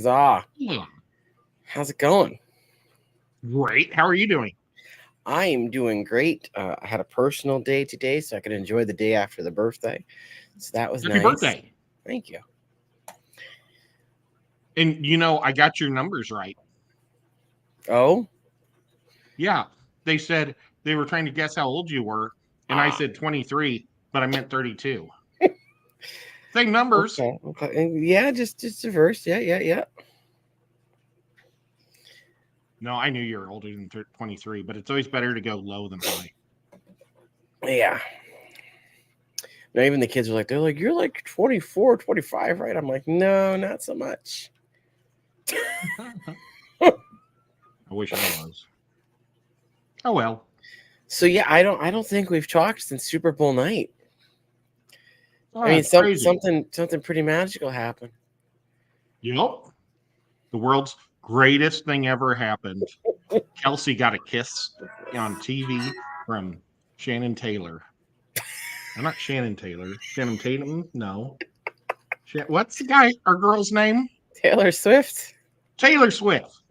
Huzzah. Yeah. How's it going? Great. How are you doing? I am doing great. I had a personal day today, so I could enjoy the day after the birthday. So that was Happy nice. birthday. Thank you. And I got your numbers right. Oh? Yeah. They said they were trying to guess how old you were. And I said 23, but I meant 32. Same numbers. Okay. Yeah, just diverse. Yeah. No, I knew you were older than 23, but it's always better to go low than high. Yeah. Now, even the kids are like, they're like, you're like 24, 25, right? I'm like, no, not so much. I wish I was. Oh well. So yeah, I don't think we've talked since Super Bowl night. Oh, I mean, crazy. something pretty magical happened. Yep. The world's greatest thing ever happened. Kelsey got a kiss on TV from Shannon Taylor. I'm not Shannon Taylor. Shannon Tatum? No. What's the guy, our girl's name? Taylor Swift. Taylor Swift.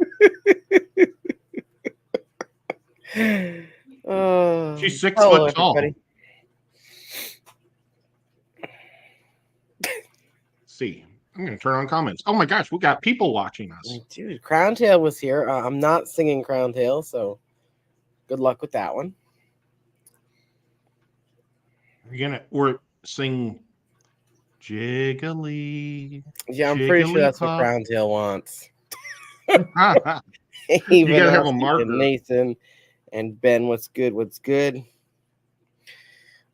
Oh, She's 6 hello, foot tall. everybody. See, I'm going to turn on comments. Oh my gosh, we got people watching us. Dude, Crown Tail was here. I'm not singing Crown Tail, so good luck with that one. We're sing Jiggly. Yeah, I'm pretty sure that's what Crown Tail wants. You gotta have a marker. Nathan and Ben, what's good? But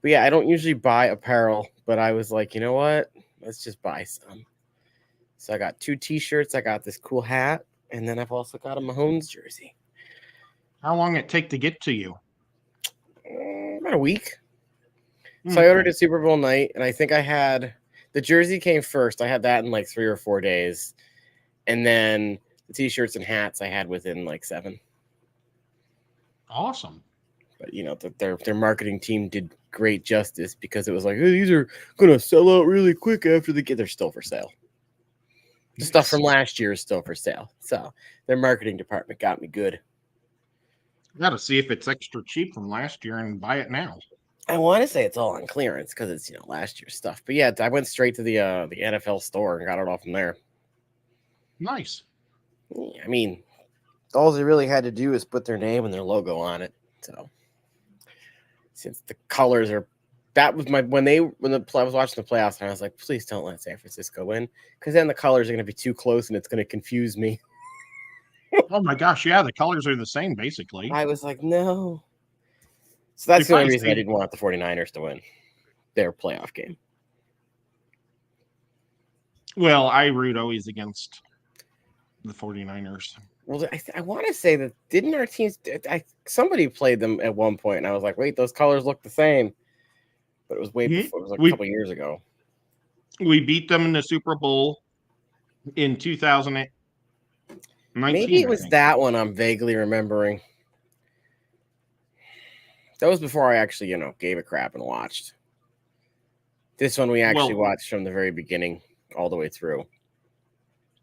yeah, I don't usually buy apparel, but I was like, you know what? Let's just buy some. So I got 2 t-shirts, I got this cool hat, and then I've also got a Mahomes jersey. How long it take to get to you? About a week. So I ordered it Super Bowl night, and I think I had the jersey came first. I had that in like 3 or 4 days, and then the t-shirts and hats I had within like 7. Awesome. But their marketing team did great justice because it was like, hey, these are gonna sell out really quick after they're still for sale. The stuff from last year is still for sale. So their marketing department got me good. I gotta see if it's extra cheap from last year and buy it now. I want to say it's all on clearance because it's last year's stuff. But yeah, I went straight to the NFL store and got it all from there. Nice. I mean, all they really had to do is put their name and their logo on it. So since the colors are, that was when I was watching the playoffs and I was like, please don't let San Francisco win because then the colors are going to be too close and it's going to confuse me. Oh my gosh, yeah, the colors are the same basically. I was like, no. So that's the only reason I didn't want the 49ers to win their playoff game. Well, I root always against the 49ers. Well, I want to say that didn't our teams? Somebody played them at one point, and I was like, wait, those colors look the same. But it was way before. It was like a couple years ago. We beat them in the Super Bowl in 2019. Maybe it was that one I'm vaguely remembering. That was before I actually, gave a crap and watched. This one we actually watched from the very beginning all the way through.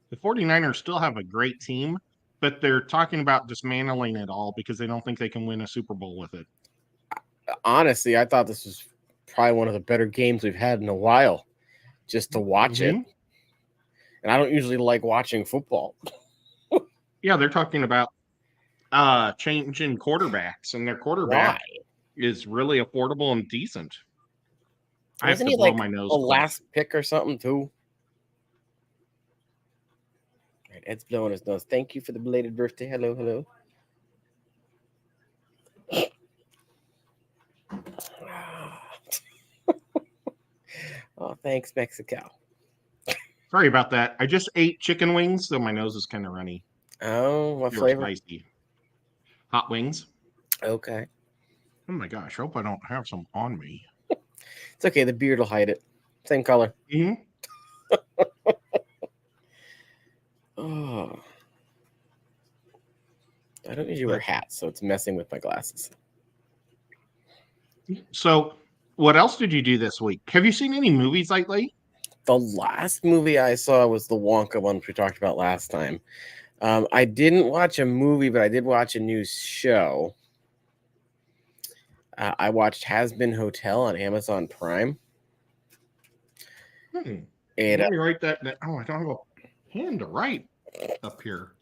The 49ers still have a great team, but they're talking about dismantling it all because they don't think they can win a Super Bowl with it. Honestly, I thought this was probably one of the better games we've had in a while just to watch it. And I don't usually like watching football. Yeah, they're talking about changing quarterbacks, and their quarterback is really affordable and decent. Wasn't he like my nose a last pick or something too? Right, Ed's blowing his nose. Thank you for the belated birthday. Hello. Oh, thanks, Mexico. Sorry about that. I just ate chicken wings, so my nose is kind of runny. Oh, what flavor? Spicy. Hot wings. Okay. Oh my gosh, I hope I don't have some on me. It's okay. The beard will hide it. Same color. Oh. I don't usually wear hats, so it's messing with my glasses. So, what else did you do this week? Have you seen any movies lately? The last movie I saw was the Wonka one, which we talked about last time. I didn't watch a movie, but I did watch a new show. I watched Has Been Hotel on Amazon Prime. Hmm. And Let me write that down. Oh, I don't have a pen to write up here.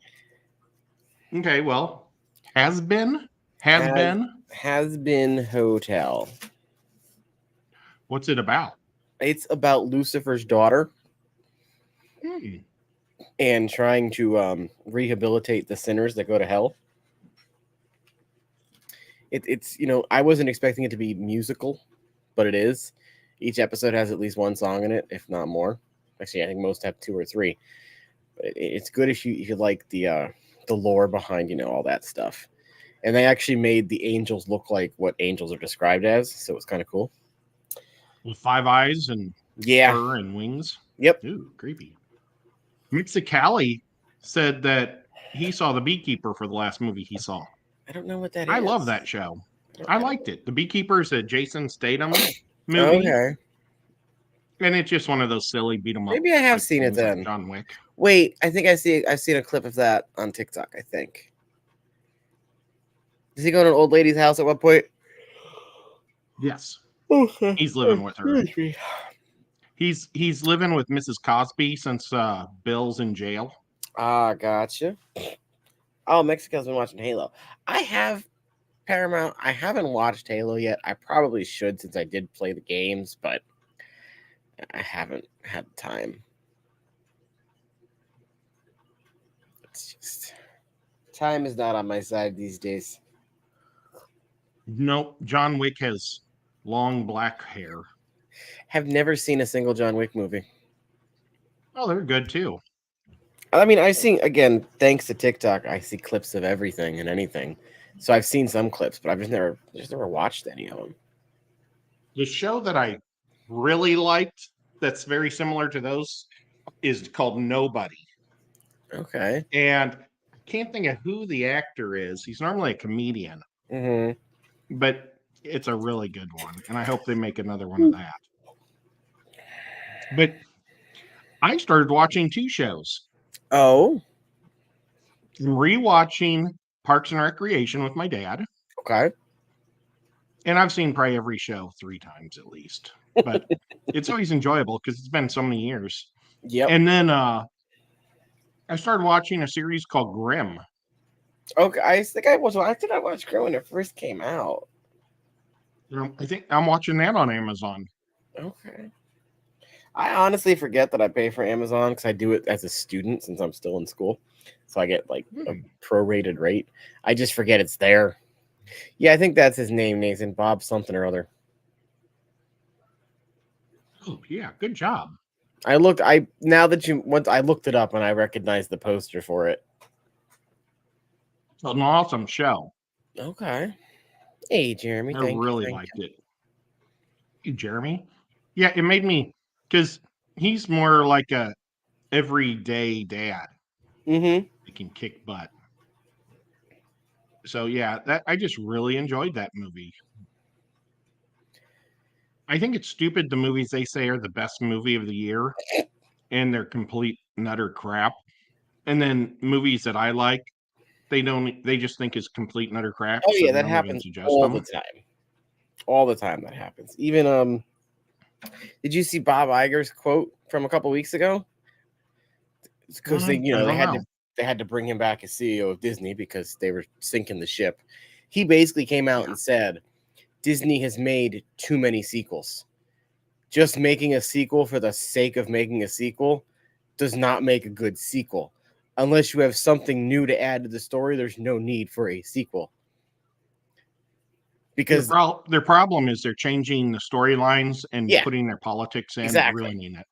Okay, well, has been, has has been. has been Hotel. What's it about? It's about Lucifer's daughter Hmm. and trying to rehabilitate the sinners that go to hell. It's I wasn't expecting it to be musical, but it is. Each episode has at least one song in it, if not more. Actually, I think most have two or three. But it's good if you like the lore behind all that stuff. And they actually made the angels look like what angels are described as, so it's kind of cool. With 5 eyes and Yeah. fur and wings. Yep. Ooh, creepy. Mixicali said that he saw The Beekeeper for the last movie he saw. I don't know what that I is. love that show. I I don't liked it. The Beekeeper is a Jason Statham know. movie, Okay. and it's just one of those silly beat 'em up Maybe I have type seen it things like then. John Wick. Wait, I think I've seen a clip of that on TikTok, I think. Does he go to an old lady's house at one point? Yes, Okay. he's living with her. Excuse me. He's living with Mrs. Cosby since Bill's in jail. Ah, gotcha. Oh, Mexico's been watching Halo. I have Paramount. I haven't watched Halo yet. I probably should since I did play the games, but I haven't had time. It's just time is not on my side these days. Nope, John Wick has long black hair. Have never seen a single John Wick movie. Oh, they're good too. I mean, I've seen again, thanks to TikTok, I see clips of everything and anything. So I've seen some clips, but I've just never watched any of them. The show that I really liked that's very similar to those is called Nobody. Okay. And I can't think of who the actor is. He's normally a comedian, Mm-hmm. but it's a really good one. And I hope they make another one of that. But I started watching 2 shows. Oh, I'm rewatching Parks and Recreation with my dad. okay. And I've seen probably every show 3 times at least. But it's always enjoyable because it's been so many years. Yep. And then I started watching a series called Grimm. Okay. I think I watched Grimm when it first came out. I think I'm watching that on Amazon. Okay. I honestly forget that I pay for Amazon because I do it as a student since I'm still in school. So I get like a prorated rate. I just forget it's there. Yeah, I think that's his name, Nathan. Bob something or other. Oh yeah, good job. Now that you once I looked it up and I recognized the poster for it. It's an awesome show. Okay. Hey, Jeremy. I Thank you. really Thank liked it. Hey, Jeremy. Yeah, it made me because he's more like a everyday dad. you. Mm-hmm. He can kick butt. So yeah, that I just really enjoyed that movie. I think it's stupid the movies they say are the best movie of the year and they're complete and utter crap. And then movies that I like, they just think is complete and utter crap, Oh so yeah, that no one even happens suggests all the them. time. All the time that happens. Even did you see Bob Iger's quote from a couple weeks ago? Because they I don't know. they had to bring him back as CEO of Disney because they were sinking the ship. He basically came out and said Disney has made too many sequels. Just making a sequel for the sake of making a sequel does not make a good sequel. Unless you have something new to add to the story, there's no need for a sequel. Because Their problem is they're changing the storylines and yeah, putting their politics in, exactly. ruining it.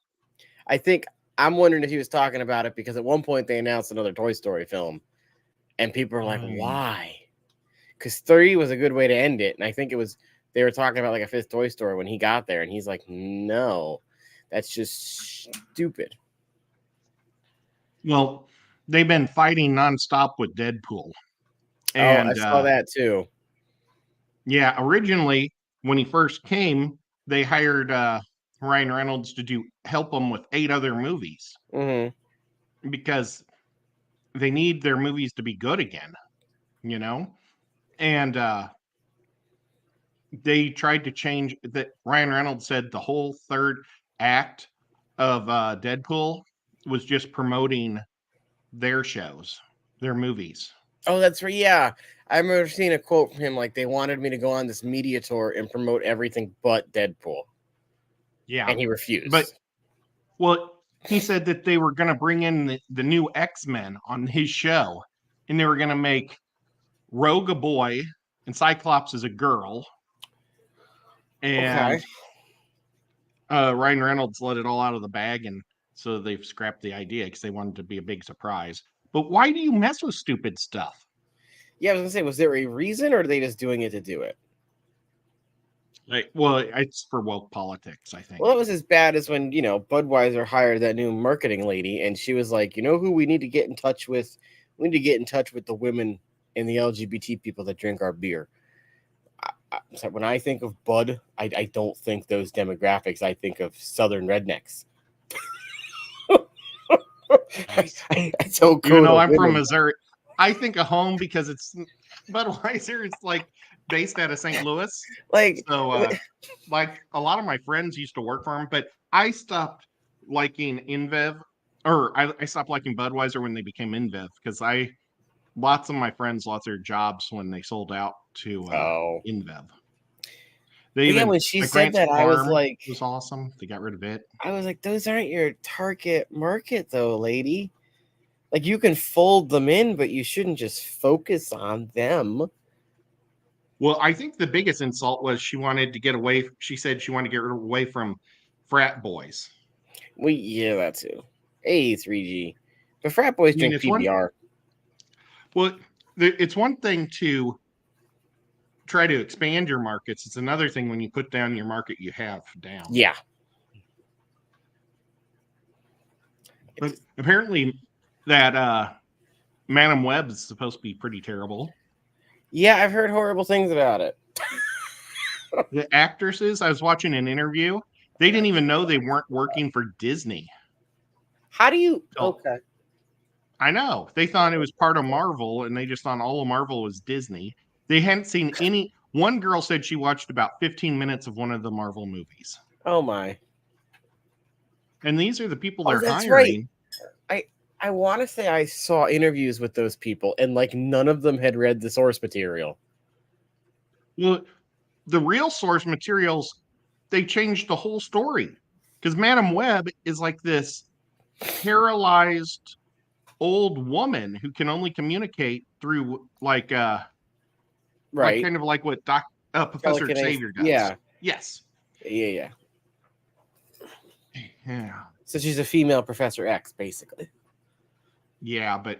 I think I'm wondering if he was talking about it because at one point they announced another Toy Story film, and people were like, "Why?" Because 3 was a good way to end it, and I think they were talking about like a 5th Toy Story when he got there, and he's like, "No, that's just stupid." Well, they've been fighting nonstop with Deadpool. I And saw that too. yeah, originally when he first came, they hired Ryan Reynolds to help them with 8 other movies because they need their movies to be good again, you know? And they tried to change that. Ryan Reynolds said the whole third act of Deadpool was just promoting their shows, their movies. Oh, that's right. Yeah. I remember seeing a quote from him like they wanted me to go on this media tour and promote everything but Deadpool. Yeah. And he But, refused. well, he said that they were going to bring in the new X-Men on his show, and they were going to make Rogue a boy and Cyclops as a girl. Okay. And Ryan Reynolds let it all out of the bag, and so they've scrapped the idea because they wanted to be a big surprise. But why do you mess with stupid stuff? Yeah, I was gonna say, was there a reason, or are they just doing it to do it? Like, well, it's for woke politics, I think. Well, that was as bad as when Budweiser hired that new marketing lady, and she was like, who we need to get in touch with? We need to get in touch with the women and the LGBT people that drink our beer. So when I think of Bud, I don't think those demographics. I think of Southern rednecks. I don't go Even though to I'm from women. Missouri, I think of home because it's Budweiser. It's like based out of St. Louis. Like, So, like a lot of my friends used to work for him, but I stopped liking InBev, or I stopped liking Budweiser when they became InBev because lots of my friends lost their jobs when they sold out to oh, InBev. but yeah, when she Like said Grant's that, Farm was awesome. They got rid of it. I was like, those aren't your target market, though, lady. Like, you can fold them in, but you shouldn't just focus on them. Well, I think the biggest insult was she wanted to get away. She said she wanted to get away from frat boys. Well, yeah, that too. Hey, 3G. But frat boys I mean, drink PBR. It's one thing to try to expand your markets. It's another thing when you put down your market you have down. Yeah. But apparently that Madam Web is supposed to be pretty terrible. Yeah, I've heard horrible things about it. The actresses, I was watching an interview, they didn't even know they weren't working for Disney. How do you... So, Okay. I know. They thought it was part of Marvel, and they just thought all of Marvel was Disney. They hadn't seen any... One girl said she watched about 15 minutes of one of the Marvel movies. Oh, my. And these are the people they're that's hiring. Right. I want to say I saw interviews with those people, and like none of them had read the source material. Well, the real source materials, they changed the whole story. Because Madam Web is like this paralyzed old woman who can only communicate through like kind of like what Professor Xavier does. Yeah. Yes. Yeah. Yeah. So she's a female Professor X, basically. Yeah, but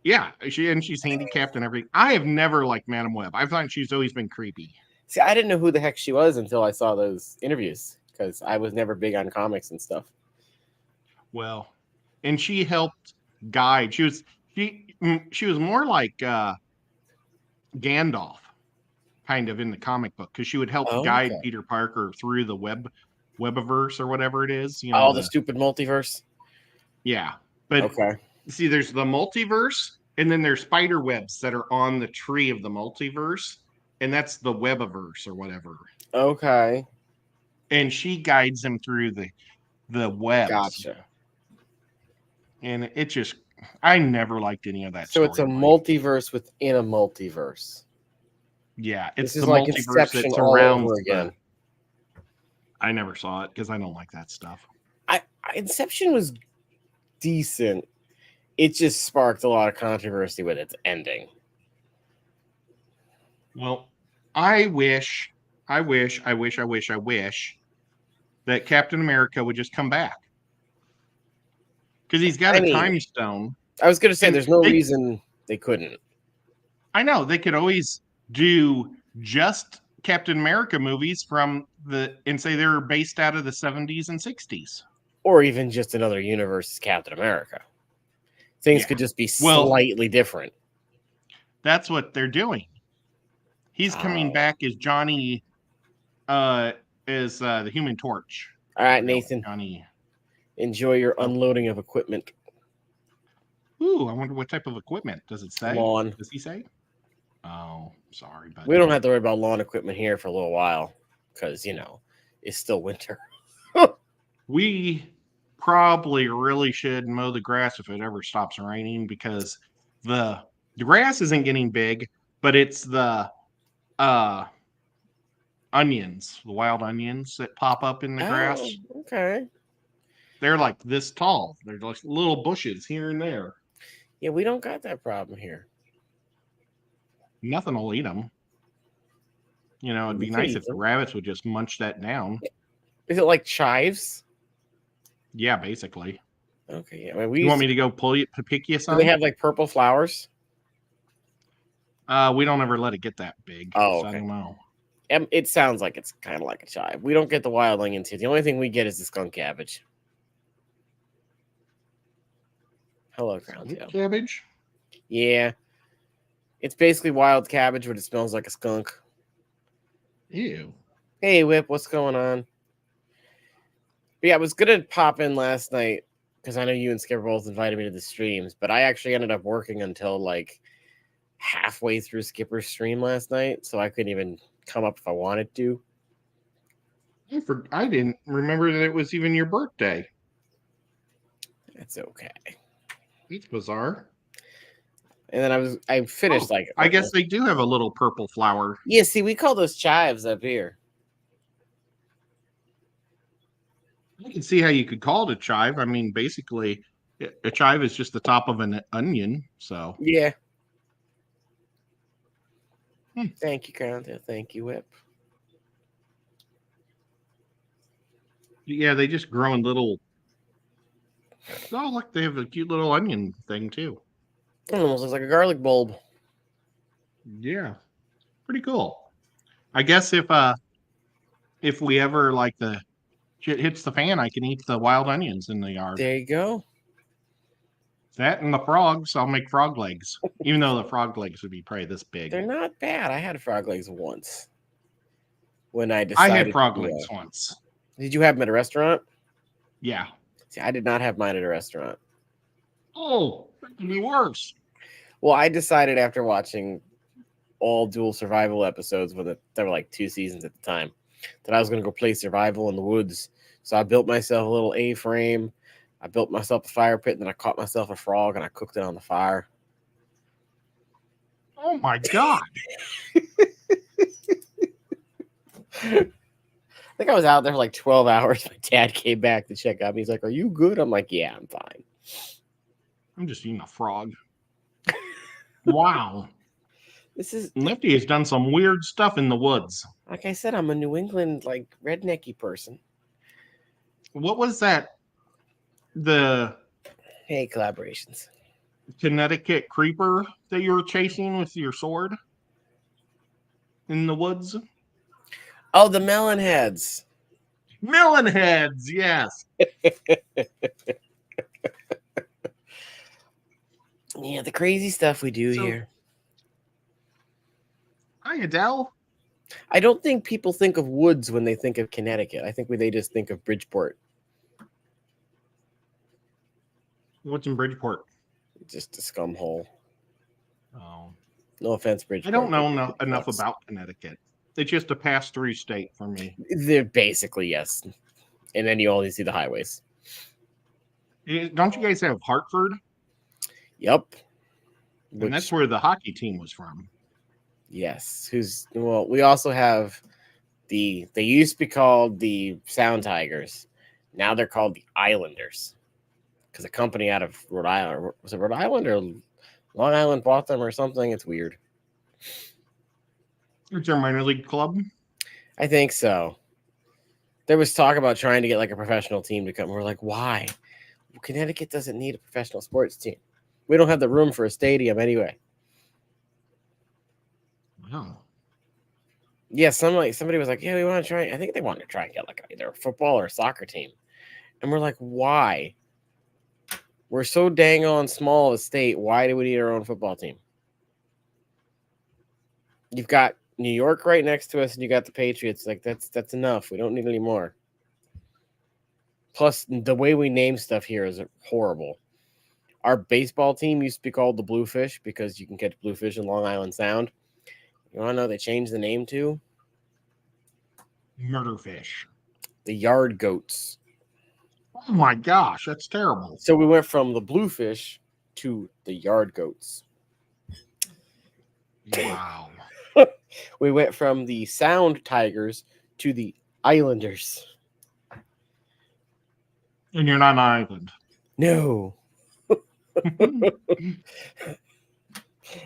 yeah, she's handicapped and everything. I have never liked Madam Web. I thought she's always been creepy. See, I didn't know who the heck she was until I saw those interviews because I was never big on comics and stuff. Well, and she helped guide. She was more like Gandalf, kind of in the comic book, because she would help guide Peter Parker through the webiverse or whatever it is. The stupid multiverse. Yeah, but see, there's the multiverse, and then there's spider webs that are on the tree of the multiverse, and that's the webiverse or whatever. Okay. And she guides them through the webs. Gotcha. And it just, I never liked any of that. So it's a multiverse within a multiverse. Yeah, it's the like multiverse Inception that surrounds all over again. I never saw it because I don't like that stuff. Inception was decent. It just sparked a lot of controversy with its ending. Well, I wish that Captain America would just come back. Because he's got a time stone. I was going to say, there's no reason they couldn't. I know. They could always do just Captain America movies and say they're based out of the 70s and 60s. Or even just another universe as Captain America. Things could just be slightly different. That's what they're doing. He's coming back as Johnny, as the Human Torch. All right, Real Nathan. funny. Enjoy your Oh. unloading of equipment. Ooh, I wonder what type of equipment. Does it say? Lawn. Does he say? Oh, sorry, buddy. We don't have to worry about lawn equipment here for a little while because, it's still winter. We probably really should mow the grass if it ever stops raining because the grass isn't getting big, but it's the onions, the wild onions that pop up in the Oh, grass. okay. They're like this tall. They're like little bushes here and there. Yeah, we don't got that problem here. Nothing will eat them. It'd We be could nice eat if the them. rabbits would just munch that down. Is it like chives? Yeah, basically. Okay, yeah. I mean, we You used want me to go pick you do some? they have like purple flowers? We don't ever let it get that big. Oh, So I okay. don't know. It sounds like it's kind of like a chive. We don't get the wild onions here. The only thing we get is the skunk cabbage. Hello, Crown Tail. Cabbage? Yeah. It's basically wild cabbage, but it smells like a skunk. Ew. Hey, Whip, what's going on? But yeah, I was gonna pop in last night because I know you and Skipper both invited me to the streams, but I actually ended up working until like halfway through Skipper's stream last night, so I couldn't even come up if I wanted to. I didn't remember that it was even your birthday. That's okay. It's bizarre. And then I finished I guess they do have a little purple flower. Yeah, see, we call those chives up here. I can see how you could call it a chive. I mean, basically, a chive is just the top of an onion. So Yeah. Thank you, Crown Tail. Thank you, Whip. yeah, they just grow in little. Oh, look, they have a cute little onion thing too. It almost looks like a garlic bulb. Yeah, pretty cool. I guess if we ever like the shit hits the fan, I can eat the wild onions in the yard. There you go. That and the frogs, I'll make frog legs. Even though the frog legs would be probably this big. They're not bad. I had frog legs once when I decided. I had frog legs once. Did you have them at a restaurant? Yeah. See, I did not have mine at a restaurant. Oh, that could be worse. Well, I decided after watching all dual survival episodes when there were like 2 seasons at the time that I was going to go play survival in the woods. So I built myself a little A-frame. I built myself a fire pit, and then I caught myself a frog and I cooked it on the fire. Oh my God. I think I was out there for like 12 hours. My dad came back to check on me. He's like, "Are you good?" I'm like, "Yeah, I'm fine." I'm just eating a frog. Wow. This is Lefty has done some weird stuff in the woods. like I said, I'm a New England like rednecky person. What was that? The Hey, collaborations. Connecticut creeper that you were chasing with your sword in the woods? Oh, the melon heads. Melon heads, yes. Yeah, the crazy stuff we do here. Hi, Adele. I don't think people think of woods when they think of Connecticut. I think they just think of Bridgeport. What's in Bridgeport? Just a scum hole. Oh. No offense, Bridgeport. I don't know enough about Connecticut. It's just a pass-through state for me. They're basically, yes. And then you only see the highways. Don't you guys have Hartford? Yep. And that's where the hockey team was from. Yes. We also have they used to be called the Sound Tigers. Now they're called the Islanders. Because a company out of Rhode Island, was it Rhode Island or Long Island bought them or something? It's weird. It's their minor league club? I think so. There was talk about trying to get like a professional team to come. We're like, why? Well, Connecticut doesn't need a professional sports team. We don't have the room for a stadium anyway. Wow. Yeah, somebody was like, yeah, we want to try. I think they wanted to try and get like either a football or a soccer team. And we're like, why? We're so dang on small of a state. Why do we need our own football team? You've got New York right next to us, and you got the Patriots. Like that's enough. We don't need any more. Plus, the way we name stuff here is horrible. Our baseball team used to be called the Bluefish because you can catch bluefish in Long Island Sound. You want to know they changed the name to? Murderfish. The Yard Goats. Oh my gosh, that's terrible. So we went from the Bluefish to the Yard Goats. Wow. We went from the Sound Tigers to the Islanders. And you're not an island. No.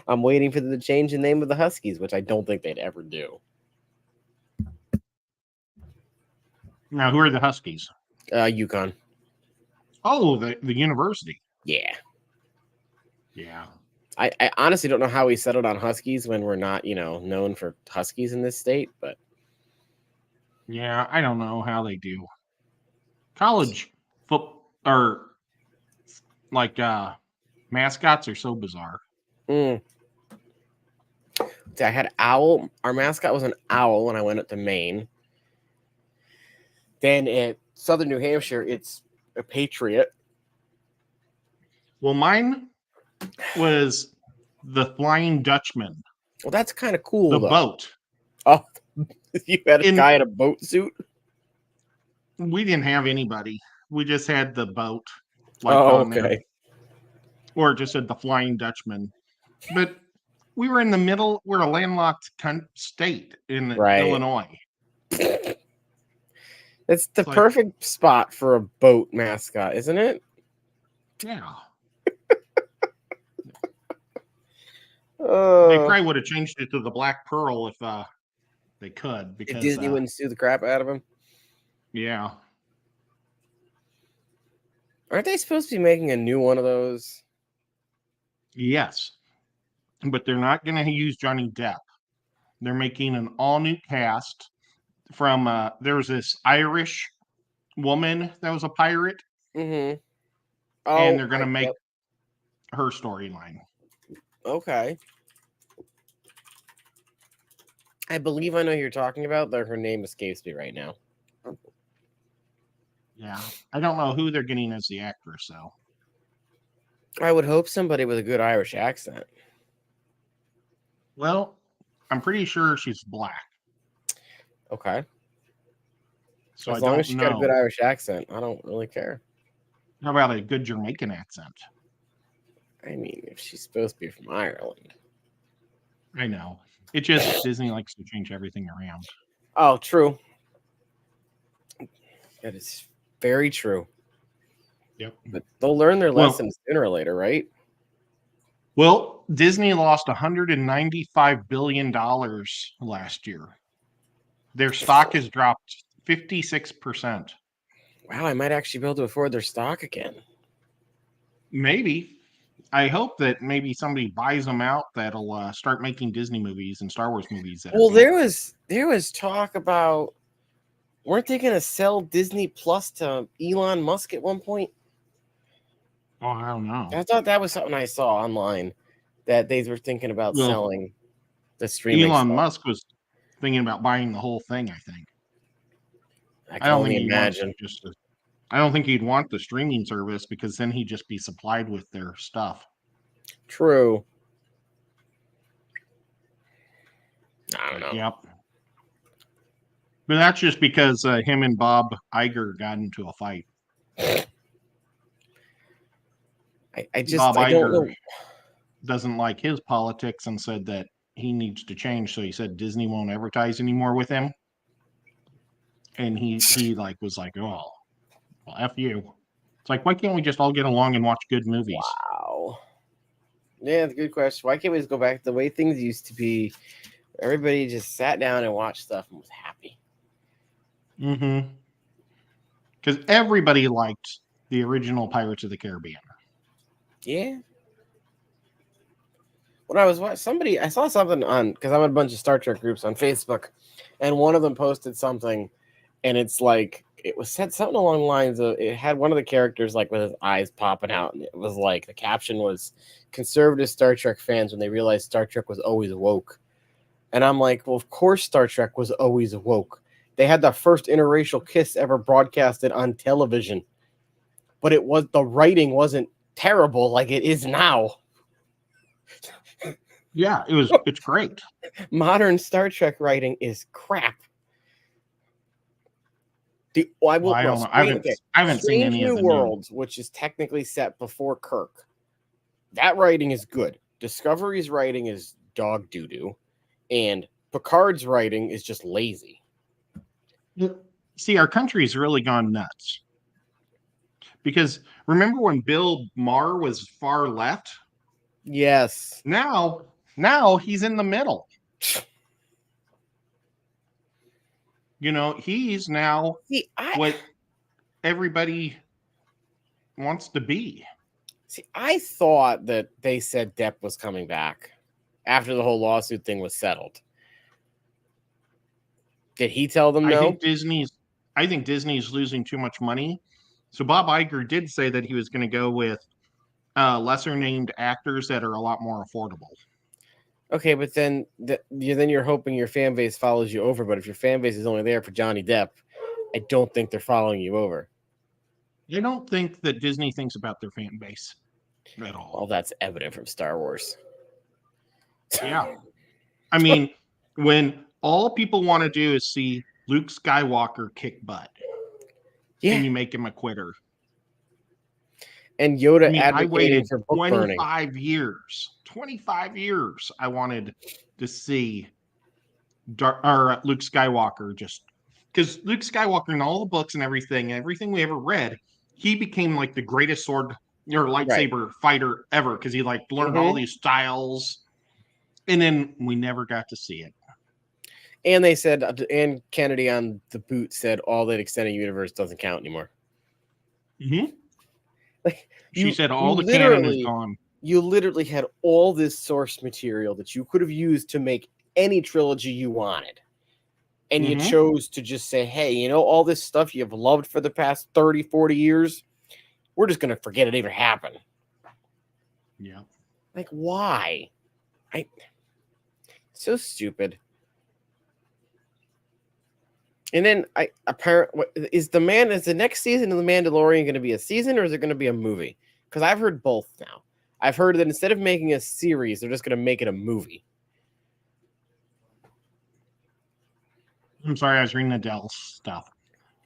I'm waiting for them to change the name of the Huskies, which I don't think they'd ever do. Now, who are the Huskies? UConn. Oh, the university. Yeah. Yeah. I honestly don't know how we settled on Huskies when we're not, known for Huskies in this state, but Yeah, I don't know how they do. College or like mascots are so bizarre. I had owl. Our mascot was an owl when I went up to Maine. Then at Southern New Hampshire, it's a patriot. Well, mine was the Flying Dutchman. Well, that's kind of cool. The though. boat. Oh, you had a guy in a boat suit? We didn't have anybody. We just had the boat. On there. Or it just said the Flying Dutchman. But we were in the middle. We're a landlocked state in Illinois. It's the perfect spot for a boat mascot, isn't it? Yeah. They probably would have changed it to the Black Pearl if they could. Because if Disney wouldn't sue the crap out of him. Yeah. Aren't they supposed to be making a new one of those? Yes. But they're not going to use Johnny Depp. They're making an all-new cast from, there was this Irish woman that was a pirate. Mm-hmm. And they're going to make her storyline. Okay. I believe I know who you're talking about, though her name escapes me right now. Yeah. I don't know who they're getting as the actress, though. I would hope somebody with a good Irish accent. Well, I'm pretty sure she's black. Okay. So as long as she's got a good Irish accent, I don't really care. How about a good Jamaican accent? I mean, if she's supposed to be from Ireland. I know. It just Disney likes to change everything around. Oh, true. That is very true. Yep. But they'll learn their lessons sooner or later, right? Well, Disney lost $195 billion last year. Their stock has dropped 56%. Wow, I might actually be able to afford their stock again. Maybe. I hope that maybe somebody buys them out that'll start making Disney movies and Star Wars movies. Well, there was talk about, weren't they going to sell Disney Plus to Elon Musk at one point? Oh, I don't know. I thought that was something I saw online, that they were thinking about selling the streaming. Elon Musk was thinking about buying the whole thing, I think. I don't think imagine. I don't think he'd want the streaming service because then he'd just be supplied with their stuff. True. I don't know. Yep. But that's just because him and Bob Iger got into a fight. I don't know. Doesn't like his politics and said that he needs to change. So he said Disney won't advertise anymore with him. And he was like, oh, well, F you. It's like, why can't we just all get along and watch good movies? Wow. Yeah, that's a good question. Why can't we just go back to the way things used to be? Everybody just sat down and watched stuff and was happy. Mm-hmm. Because everybody liked the original Pirates of the Caribbean. Yeah. When I was watching, I saw something on, because I'm in a bunch of Star Trek groups on Facebook, and one of them posted something, and it's like, it was said something along the lines of, it had one of the characters like with his eyes popping out, and it was like, the caption was, conservative Star Trek fans when they realized Star Trek was always woke. And I'm like, well, of course Star Trek was always woke. They had the first interracial kiss ever broadcasted on television, but the writing wasn't terrible like it is now. Yeah, it's great. Modern Star Trek writing is crap. I don't know. I haven't seen Strange any of New the Worlds, which is technically set before Kirk. That writing is good. Discovery's writing is dog doo doo, and Picard's writing is just lazy. See, our country's really gone nuts. Because remember when Bill Maher was far left? Yes. Now he's in the middle. He's now what everybody wants to be. See, I thought that they said Depp was coming back after the whole lawsuit thing was settled. Did he tell them no? I think Disney's losing too much money. So Bob Iger did say that he was going to go with lesser named actors that are a lot more affordable. Okay, but then you're hoping your fan base follows you over. But if your fan base is only there for Johnny Depp, I don't think they're following you over. I don't think that Disney thinks about their fan base at all. Well, that's evident from Star Wars. Yeah. I mean, when all people want to do is see Luke Skywalker kick butt, and you make him a quitter. And Yoda advocating for book 25 burning. years. 25 years I wanted to see Luke Skywalker, just because Luke Skywalker in all the books and everything we ever read, he became like the greatest sword or lightsaber fighter ever because he learned all these styles, and then we never got to see it. And they said, and Kennedy on the boot said all that extended universe doesn't count anymore. She said all the canon is gone. You literally had all this source material that you could have used to make any trilogy you wanted. And you chose to just say, hey, all this stuff you've loved for the past 30, 40 years, we're just going to forget it ever happened. Yeah. Why? So stupid. And then is the next season of The Mandalorian going to be a season or is it going to be a movie? Because I've heard both now. I've heard that instead of making a series, they're just going to make it a movie. I'm sorry, I was reading Adele's stuff.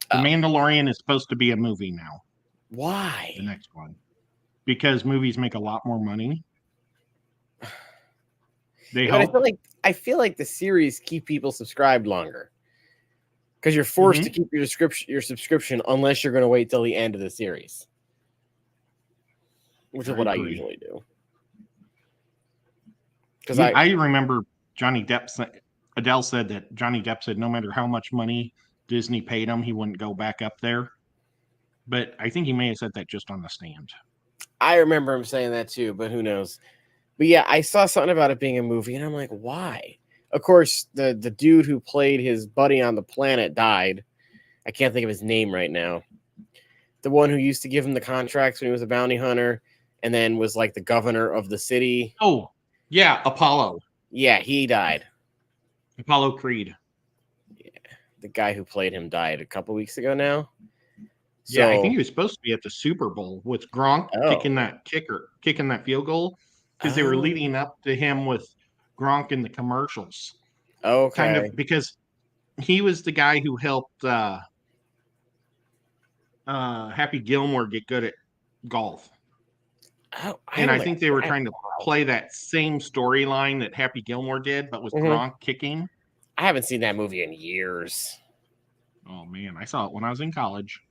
The Mandalorian is supposed to be a movie now. Why? The next one. Because movies make a lot more money. I feel like the series keep people subscribed longer. Because you're forced to keep your subscription unless you're going to wait till the end of the series. Which is what I usually do. Because I remember Adele said that Johnny Depp said no matter how much money Disney paid him, he wouldn't go back up there. But I think he may have said that just on the stand. I remember him saying that too, but who knows? But yeah, I saw something about it being a movie, and I'm like, why? Of course, the dude who played his buddy on the planet died. I can't think of his name right now. The one who used to give him the contracts when he was a bounty hunter and then was like the governor of the city. Oh, yeah, Apollo. Yeah, he died. Apollo Creed. Yeah, the guy who played him died a couple weeks ago now. So, yeah, I think he was supposed to be at the Super Bowl with Gronk kicking that field goal because they were leading up to him with Gronk in the commercials. Okay. Kind of because he was the guy who helped Happy Gilmore get good at golf. I think they were trying to play that same storyline that Happy Gilmore did, but with Gronk kicking. I haven't seen that movie in years. Oh, man. I saw it when I was in college.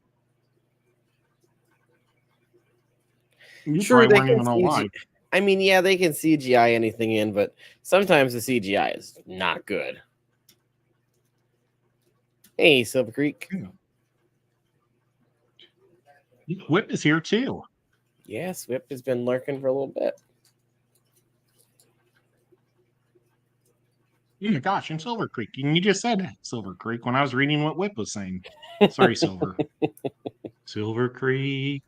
Sure, they can CGI. I mean, yeah, they can CGI anything in, but sometimes the CGI is not good. Hey, Silver Creek. Whip is here, too. Yes, Whip has been lurking for a little bit. Oh my gosh, in Silver Creek. And you just said Silver Creek when I was reading what Whip was saying. Sorry, Silver. Silver Creek.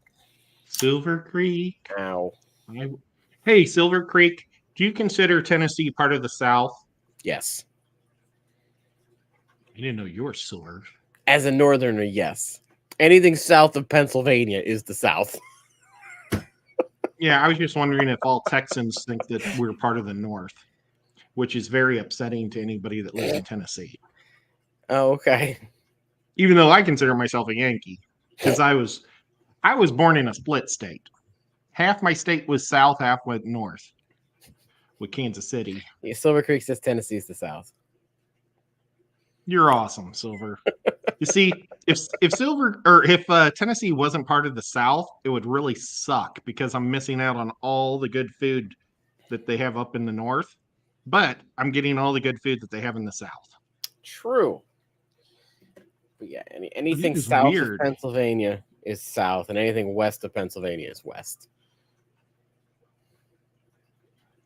Silver Creek. Ow. Hey, Silver Creek, do you consider Tennessee part of the South? Yes. I didn't know you were Silver. As a northerner, yes. Anything south of Pennsylvania is the South. Yeah, I was just wondering if all Texans think that we're part of the North, which is very upsetting to anybody that lives in Tennessee. Oh, okay. Even though I consider myself a Yankee, because I was born in a split state. Half my state was south, half went north with Kansas City. Yeah, Silver Creek says Tennessee is the South. You're awesome, Silver. You see, if Silver or if Tennessee wasn't part of the South, it would really suck because I'm missing out on all the good food that they have up in the North, but I'm getting all the good food that they have in the South. True. But yeah, anything It is south weird. of Pennsylvania is south, and anything west of Pennsylvania is west.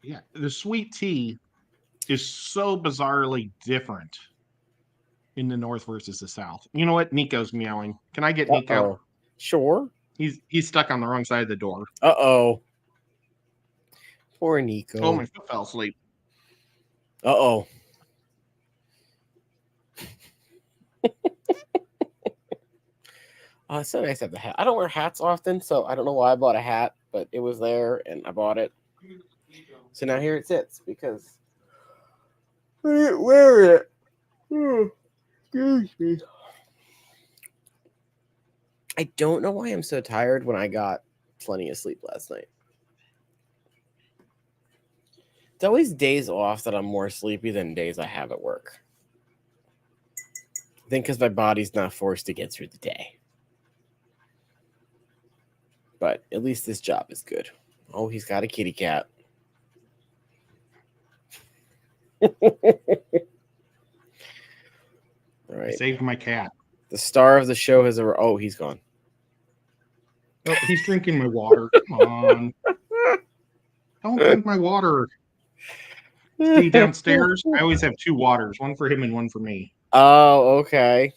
Yeah, the sweet tea is so bizarrely different in the North versus the South. You know what? Nico's meowing. Can I get Nico? Uh-oh. Sure. He's stuck on the wrong side of the door. Uh-oh. Poor Nico. Oh, my foot fell asleep. Uh-oh. It's so nice to have the hat. I don't wear hats often, so I don't know why I bought a hat, but it was there, and I bought it. So now here it sits, because I didn't wear it. Excuse me. I don't know why I'm so tired when I got plenty of sleep last night. It's always days off that I'm more sleepy than days I have at work. I think because my body's not forced to get through the day. But at least this job is good. Oh, he's got a kitty cat. All right. I saved my cat. The star of the show has a... Oh, he's gone. Oh, he's drinking my water. Come on. Don't drink my water. See, downstairs, I always have two waters, one for him and one for me. Oh, okay.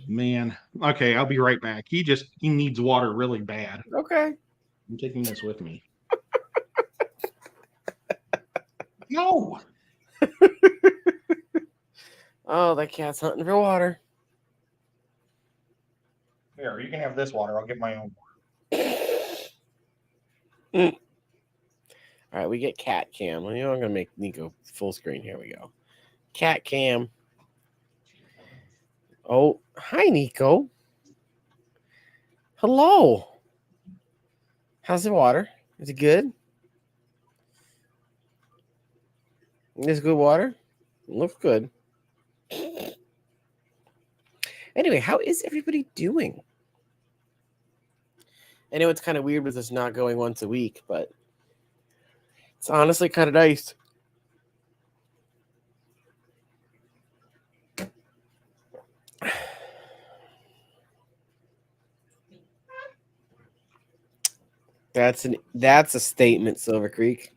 Man. Okay, I'll be right back. He needs water really bad. Okay. I'm taking this with me. No. Oh, that cat's hunting for water. Here, you can have this water. I'll get my own. All right, we get cat cam. You know, I'm gonna make Nico full screen. Here we go. Cat cam. Oh, hi, Nico. Hello. How's the water? Is it good? Is it good water? It looks good. Anyway, how is everybody doing? I know it's kind of weird with us not going once a week, but it's honestly kind of nice. That's a statement, Silver Creek.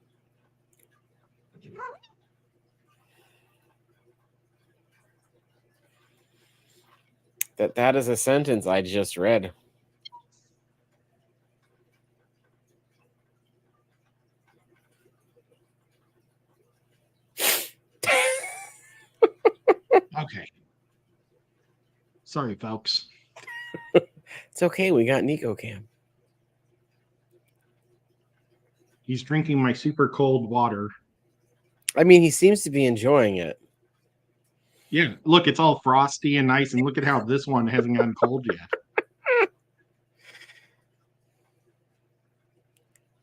That is a sentence I just read. Okay. Sorry, folks. It's okay. We got Nico cam. He's drinking my super cold water. I mean, he seems to be enjoying it. Yeah, look, it's all frosty and nice, and look at how this one hasn't gotten cold yet.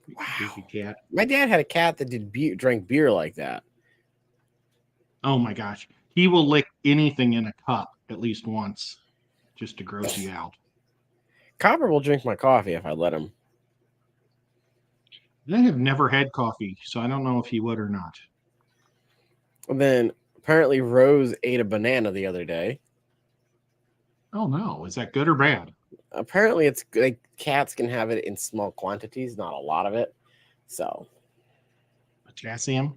Wow. Goofy cat. My dad had a cat that drank beer like that. Oh my gosh. He will lick anything in a cup at least once just to gross you out. Copper will drink my coffee if I let him. I have never had coffee, so I don't know if he would or not. And then apparently Rose ate a banana the other day. Oh no, is that good or bad? Apparently it's like cats can have it in small quantities, not a lot of it. So Potassium?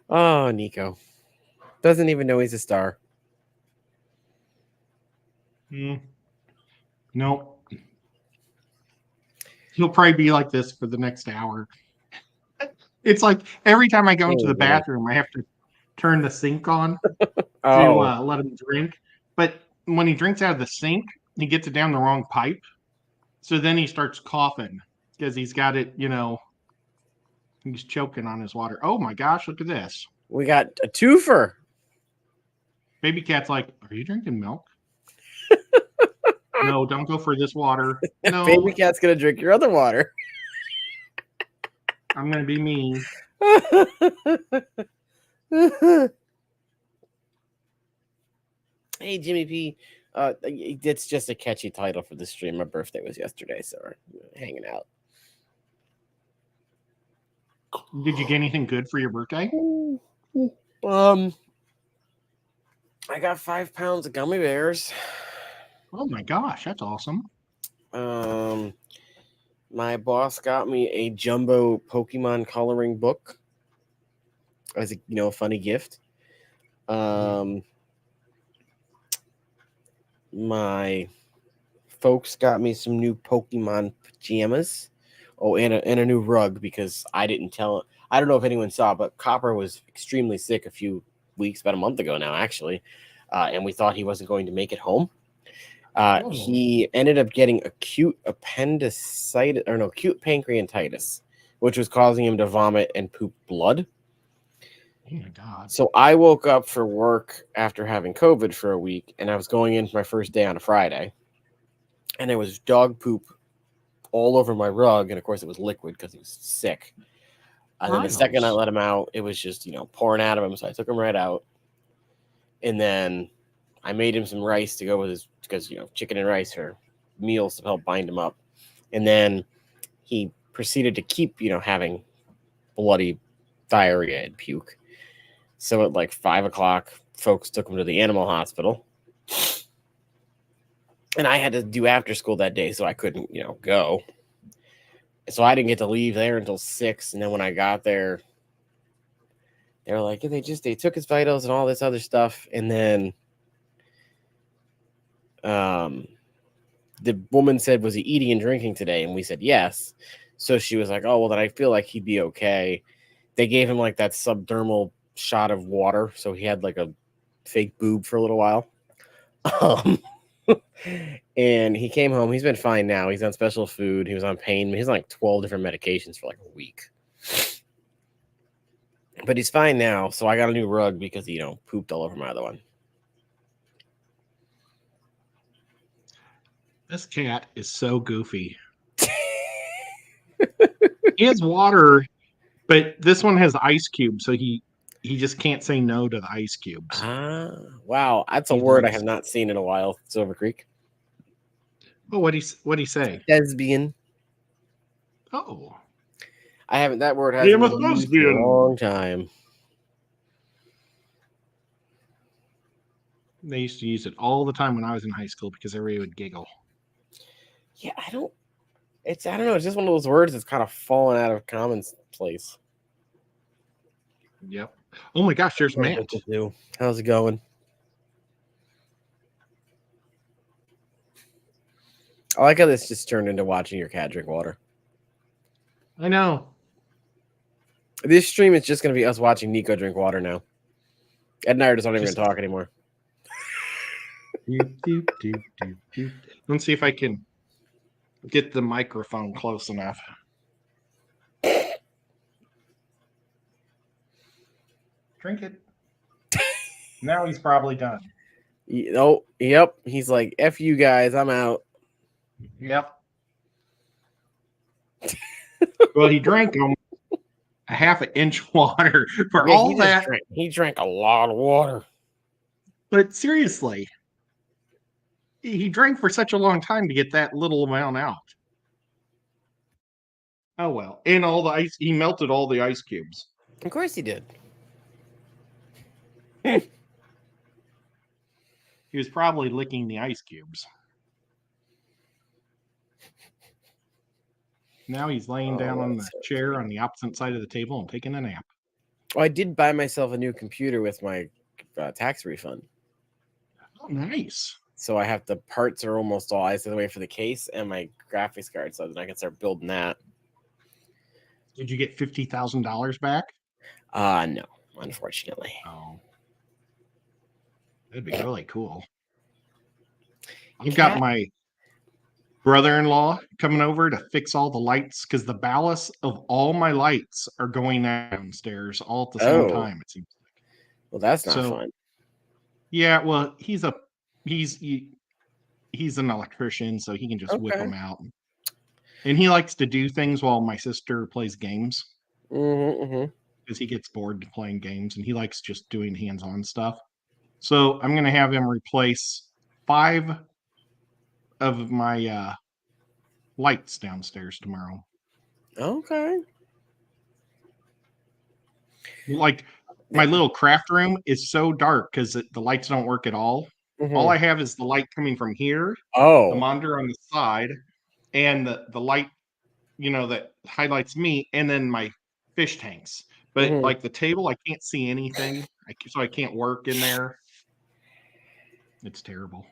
oh, Nico. Doesn't even know he's a star. Nope. He'll probably be like this for the next hour. It's like every time I go into the bathroom, I have to turn the sink on to let him drink. But when he drinks out of the sink, he gets it down the wrong pipe. So then he starts coughing because he's got it, he's choking on his water. Oh my gosh, look at this. We got a twofer. Baby cat's like, are you drinking milk? No, don't go for this water. No. Baby cat's going to drink your other water. I'm going to be mean. Hey, Jimmy P. It's just a catchy title for the stream. My birthday was yesterday, so we're hanging out. Did you get anything good for your birthday? I got 5 pounds of gummy bears. Oh my gosh, that's awesome. My boss got me a jumbo Pokemon coloring book as a funny gift. My folks got me some new Pokemon pajamas. Oh, and a new rug because I didn't tell. I don't know if anyone saw, but Copper was extremely sick a few weeks, about a month ago now, actually, and we thought he wasn't going to make it home. He ended up getting acute appendicitis, or no, acute pancreatitis, which was causing him to vomit and poop blood. Oh my God. So I woke up for work after having COVID for a week, and I was going in for my first day on a Friday, and there was dog poop all over my rug, and of course it was liquid because he was sick. And then the second I let him out, it was just pouring out of him. So I took him right out, and then I made him some rice to go with his, because chicken and rice are meals to help bind him up. And then he proceeded to keep having bloody diarrhea and puke. So at like 5 o'clock, folks took him to the animal hospital. And I had to do after school that day, so I couldn't, go. So I didn't get to leave there until 6. And then when I got there, they were like, they took his vitals and all this other stuff. And then the woman said, was he eating and drinking today? And we said, yes. So she was like, oh, well, then I feel like he'd be okay. They gave him like that subdermal shot of water. So he had like a fake boob for a little while. And he came home. He's been fine now. He's on special food. He was on pain. He's on like 12 different medications for like a week. But he's fine now. So I got a new rug because he, pooped all over my other one. This cat is so goofy. He has water, but this one has ice cubes, so he just can't say no to the ice cubes. Wow, that's a word I have not seen in a while. Silver Creek. Oh, what'd he say? Lesbian. Oh, I haven't. That word hasn't been used for a long time. They used to use it all the time when I was in high school because everybody would giggle. Yeah, I don't know. It's just one of those words that's kind of fallen out of commonplace. Yep. Oh my gosh, there's Matt. How's it going? I like how this just turned into watching your cat drink water. I know. This stream is just going to be us watching Nico drink water now. Ed and I are just not even going to talk anymore. Let's see if I can get the microphone close enough. Drink it. Now he's probably done. Oh, yep. He's like, F you guys, I'm out. Yep. Well, he drank a half an inch water for all that. He drank a lot of water. But seriously, he drank for such a long time to get that little amount out. Oh, well. And all the ice, he melted all the ice cubes. Of course he did. He was probably licking the ice cubes. Now he's laying down on the chair on the opposite side of the table and taking a nap. Oh, I did buy myself a new computer with my tax refund. Oh, nice. So I have the parts are almost all. I just have to wait for the case and my graphics card, so then I can start building that. Did you get $50,000 back? No, unfortunately. Oh, that'd be really cool. I've got Cat. my brother-in-law coming over to fix all the lights because the ballast of all my lights are going downstairs all at the same Oh, time, it seems like. well, that's not So fun. yeah, well, he's an electrician, so he can just whip Okay. them out. And he likes to do things while my sister plays games Mm-hmm. because he gets bored playing games and he likes just doing hands-on stuff. So I'm gonna have him replace 5 of my lights downstairs tomorrow. Okay. Like my little craft room is so dark because the lights don't work at all. All Mm-hmm. I have is the light coming from here, the Oh. monitor on the side, and the light, that highlights me, and then my fish tanks. But Mm-hmm. like the table, I can't see anything, so I can't work in there. It's terrible.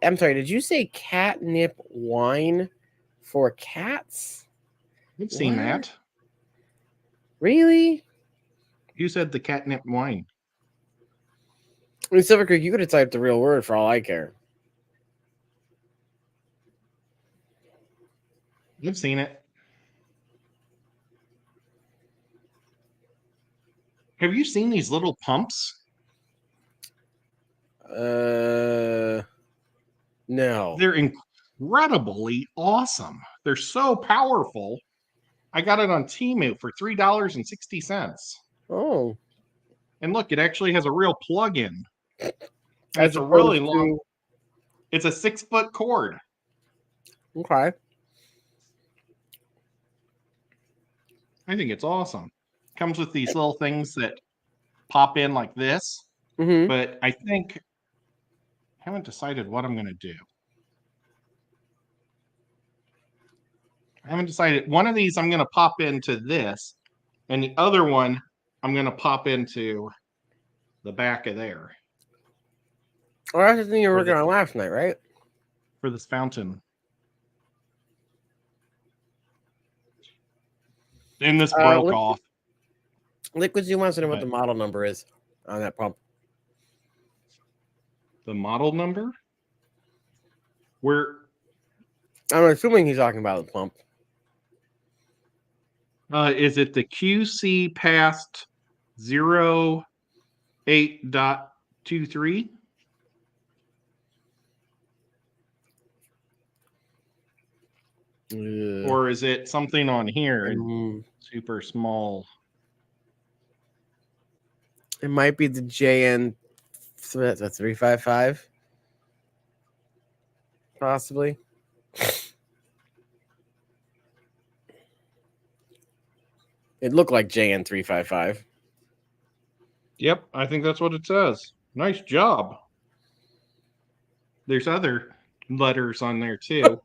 I'm sorry. Did you say catnip wine for cats? I've seen What? that. Really? You said the catnip wine. I mean, Silver Creek, you could have typed the real word for all I care. I've seen it. Have you seen these little pumps? No. They're incredibly awesome. They're so powerful. I got it on Temu for $3.60. Oh, And look, it actually has a real plug-in. And as it's a really opposed long, to it's a 6-foot cord. okay. I think it's awesome. Comes with these little things that pop in like this. Mm-hmm. But I haven't decided what I'm going to do. I haven't decided. One of these I'm going to pop into this, and the other one I'm going to pop into the back of there Oh, that's the thing you were for working this on last night, right? fountain. And this broke off. Liquids, you want to know what But the model number is on that pump? the model number? Where I'm assuming he's talking about the pump. is it the QC past 08.23? Or is it something on here in super small? It might be the JN 355, possibly. It looked like JN 355. Yep, I think that's what it says. Nice job. There's other letters on there too.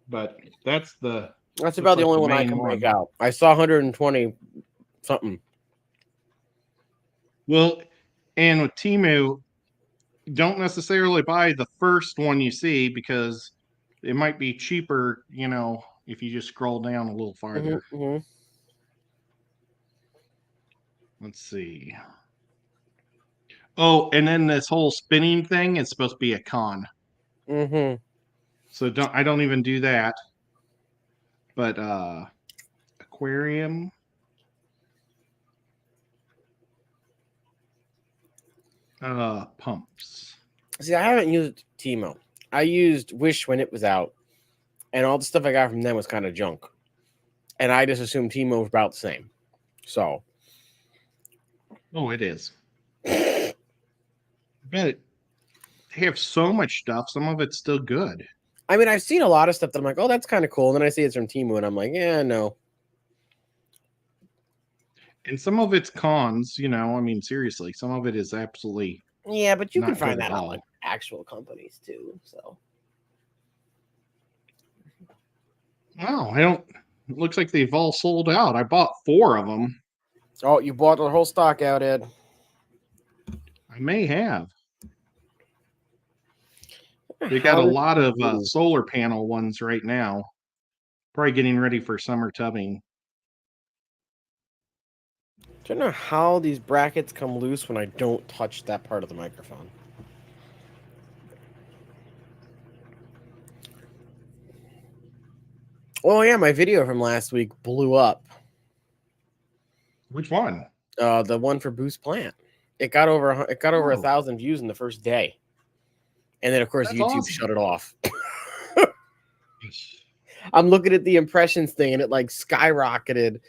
But that's about the only one I can make out. I saw 120 something. Well, and with Temu, don't necessarily buy the first one you see because it might be cheaper, if you just scroll down a little farther. Mm-hmm. Let's see. Oh, and then this whole spinning thing is supposed to be a con. Mm-hmm. So I don't even do that. But aquarium. Pumps. See, I haven't used Timo. I used Wish when it was out, and all the stuff I got from them was kind of junk. And I just assumed Timo was about the same. So. Oh, it is. But they have so much stuff. Some of it's still good. I mean, I've seen a lot of stuff that I'm like, oh, that's kind of cool. And then I see it's from Temu, and I'm like, yeah, no. And some of it's cons, I mean, seriously, some of it is absolutely. Yeah, but you can find that on like actual companies too. So. Wow, I don't. It looks like they've all sold out. I bought 4 of them. Oh, you bought the whole stock out, Ed. I may have. They got a lot of solar panel ones right now. Probably getting ready for summer tubbing. I don't know how these brackets come loose when I don't touch that part of the microphone. Oh yeah, my video from last week blew up. Which one? The one for Boost Plant. It got over 1,000 views in the first day, and then of course That's YouTube awesome. shut it off. I'm looking at the impressions thing, and it like skyrocketed,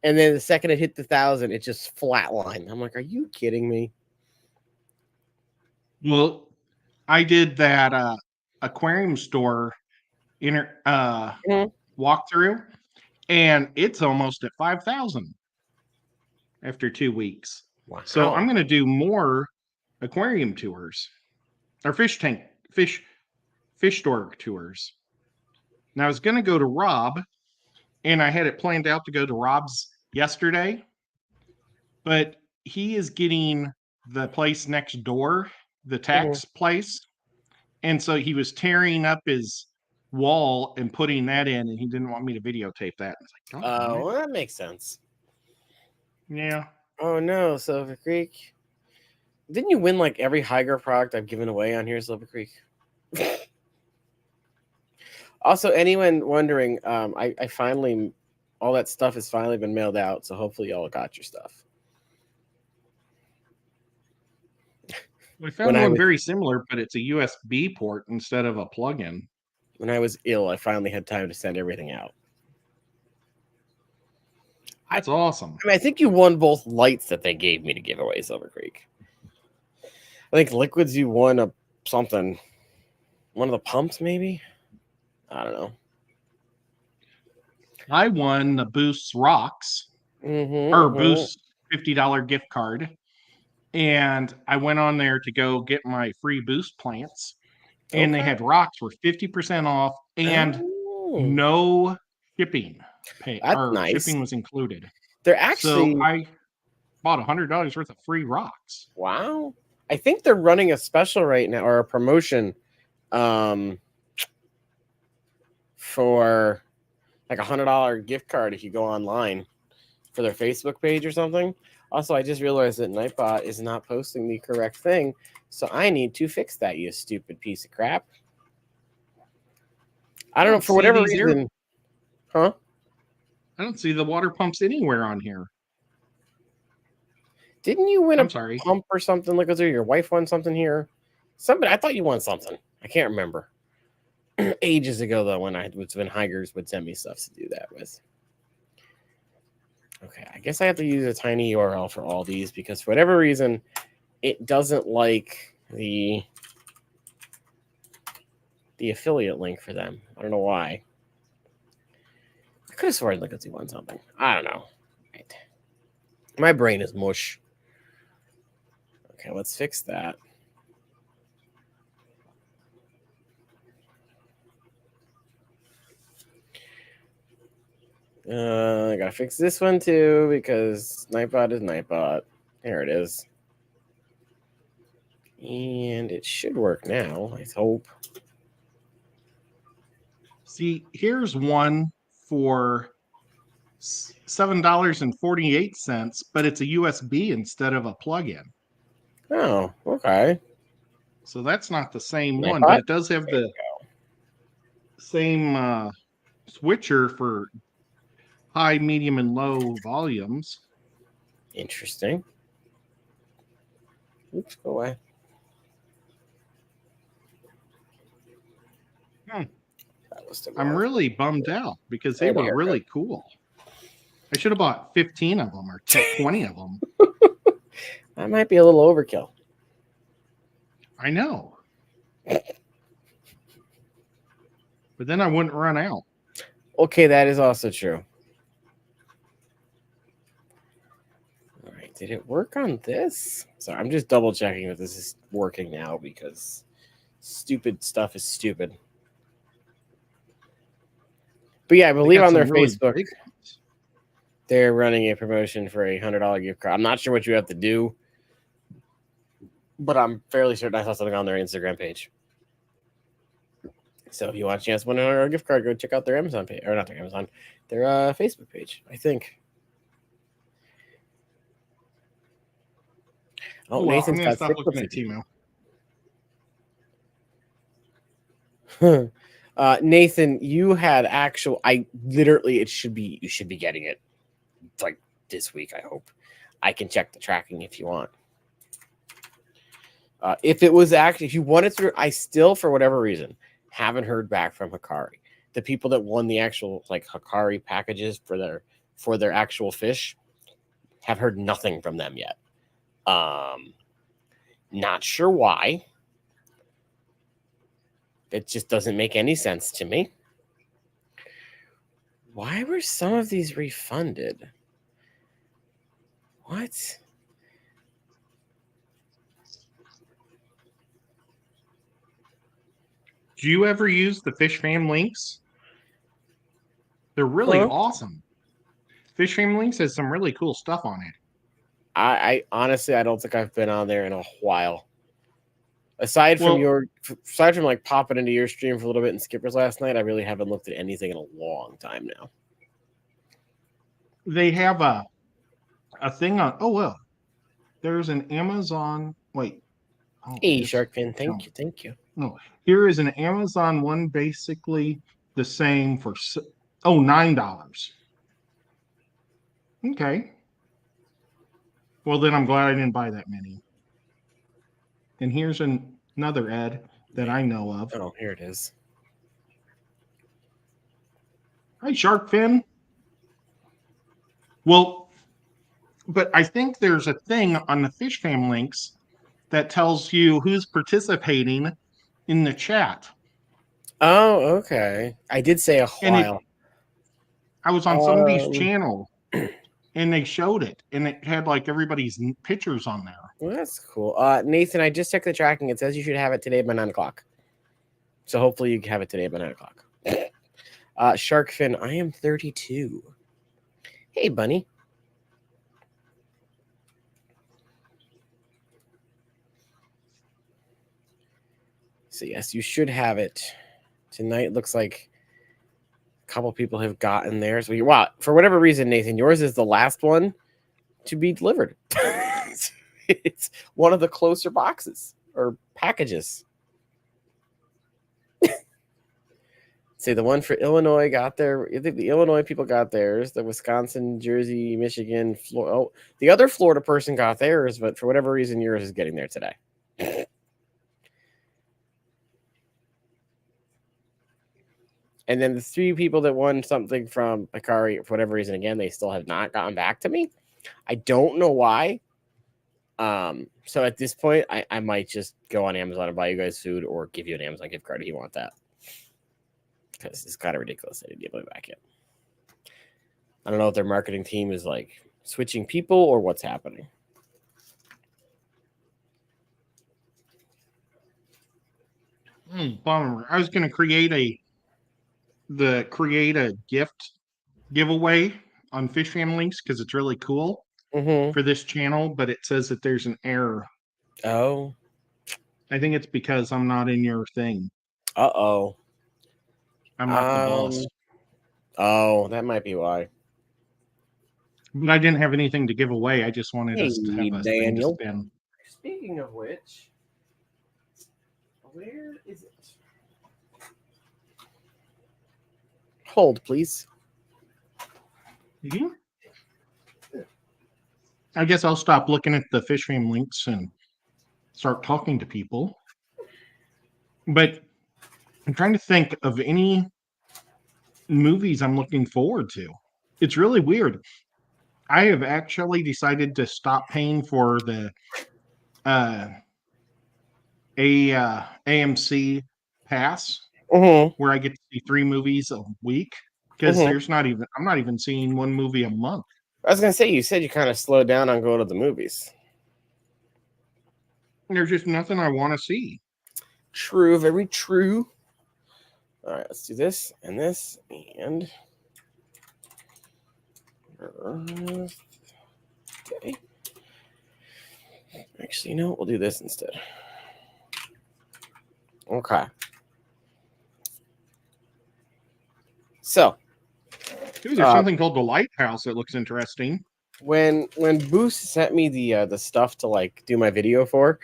and then the second it hit the 1,000, it just flatlined. I'm like, are you kidding me? Well, I did that aquarium store walkthrough, and it's almost at 5,000 after 2 weeks. Wow. So I'm going to do more aquarium tours or fish store tours. Now I was going to go to Rob, and I had it planned out to go to Rob's yesterday, but he is getting the place next door, the tax place. And so he was tearing up his wall and putting that in, and he didn't want me to videotape that. I was like, oh, well, that makes sense. Yeah. Oh no, Silver Creek. Didn't you win like every Higer product I've given away on here, Silver Creek? Also, anyone wondering, I finally, all that stuff has finally been mailed out, so hopefully y'all got your stuff. We found one very similar, but it's a USB port instead of a plug-in. When I was ill, I finally had time to send everything out. That's awesome. I mean, I think you won both lights that they gave me to give away, Silver Creek. I think liquids, you won something. One of the pumps, maybe? I don't know. I won the Boost Rocks or Boost $50 gift card. And I went on there to go get my free Boost plants. And they had rocks were 50% off and no shipping. Nice. Shipping was included. They're actually. So I bought $100 worth of free rocks. Wow. I think they're running a special right now or a promotion for like $100 gift card if you go online for their Facebook page or something. Also, I just realized that Nightbot is not posting the correct thing, so I need to fix that, you stupid piece of crap. I don't know, for whatever reason. Huh? I don't see the water pumps anywhere on here. Didn't you win a pump or something? Like, was there your wife won something here? Somebody, I thought you won something. I can't remember. Ages ago, though, when Higers would send me stuff to do that with. Okay, I guess I have to use a tiny URL for all these because for whatever reason, it doesn't like the affiliate link for them. I don't know why. I could have sworn Liquidzy won something. I don't know. Right. My brain is mush. Okay, let's fix that. I gotta fix this one too because Nightbot is Nightbot. There it is. And it should work now, I hope. See, here's one for $7.48, but it's a USB instead of a plugin. Oh, okay. So that's not the same one, but it does have the same switcher for high, medium, and low volumes. Interesting. Oops, go away. I'm really bummed out because they were really cool. I should have bought 15 of them or 20 of them. That might be a little overkill. I know. But then I wouldn't run out. Okay, that is also true. All right, did it work on this? Sorry, I'm just double checking if this is working now because stupid stuff is stupid. But yeah, I believe on their Facebook, they're running a promotion for a $100 gift card. I'm not sure what you have to do, but I'm fairly certain I saw something on their Instagram page. So if you want a chance to win a gift card, go check out their Amazon page, or not their Amazon, their Facebook page, I think. Oh, Well, I'm Nathan's going to got stop 6 looking of at Timo. Nathan, you had actual. I literally, it should be. You should be getting it like this week. I hope. I can check the tracking if you want. If it was actually, if you wanted to, I still, for whatever reason, haven't heard back from Hikari. The people that won the actual like Hikari packages for their actual fish have heard nothing from them yet. Not sure why. It just doesn't make any sense to me. Why were some of these refunded? What? Do you ever use the Fish Fam links? They're really Huh? awesome. Fish Fam links has some really cool stuff on it. I honestly, I don't think I've been on there in a while. Aside from like popping into your stream for a little bit and Skipper's last night, I really haven't looked at anything in a long time now. They have a thing on. Oh well, there's an Amazon. Wait. Oh, Hey, Sharkfin, thank you. No, here is an Amazon one, basically the same for $9. Okay. Well, then I'm glad I didn't buy that many. And here's another ad that I know of. Oh, here it is. Hi, Shark Fin. Well, but I think there's a thing on the Fish Fam links that tells you who's participating in the chat. Oh, okay. I did say a while. I was on somebody's channel and they showed it and it had like everybody's pictures on there. Well, that's cool. Nathan, I just checked the tracking. It says you should have it today by 9 o'clock. So hopefully you have it today by 9 o'clock. Sharkfin, I am 32. Hey, bunny. So yes, you should have it tonight. Looks like a couple people have gotten theirs. Wow, for whatever reason, Nathan, yours is the last one to be delivered. It's one of the closer boxes or packages. See, the one for Illinois got there. I think the Illinois people got theirs. The Wisconsin, Jersey, Michigan, Florida. Oh, the other Florida person got theirs, but for whatever reason, yours is getting there today. And then the 3 people that won something from Hikari, for whatever reason, again, they still have not gotten back to me. I don't know why. So at this point, I might just go on Amazon and buy you guys food or give you an Amazon gift card if you want that. Because it's kind of ridiculous they didn't give it back yet. I don't know if their marketing team is like switching people or what's happening. Bummer. I was going to create a gift giveaway on Fish Fam links because it's really cool for this channel, but it says that there's an error. Oh. I think it's because I'm not in your thing. Uh-oh. I'm not the boss. Oh, that might be why. But I didn't have anything to give away. I just wanted us to have a Daniel. thing to spin. Speaking of which, where is it? Hold, please. Mm-hmm. I guess I'll stop looking at the Fish Fam links and start talking to people. But I'm trying to think of any movies I'm looking forward to. It's really weird. I have actually decided to stop paying for the AMC pass where I get to see 3 movies a week because I'm not even seeing one movie a month. I was gonna say, you said you kind of slowed down on going to the movies. There's just nothing I want to see. True, very true. All right, let's do this and this and birthday. Actually, no, we'll do this instead. Okay. So Ooh, there's something called the Lighthouse that looks interesting. when Boost sent me the stuff to like do my video for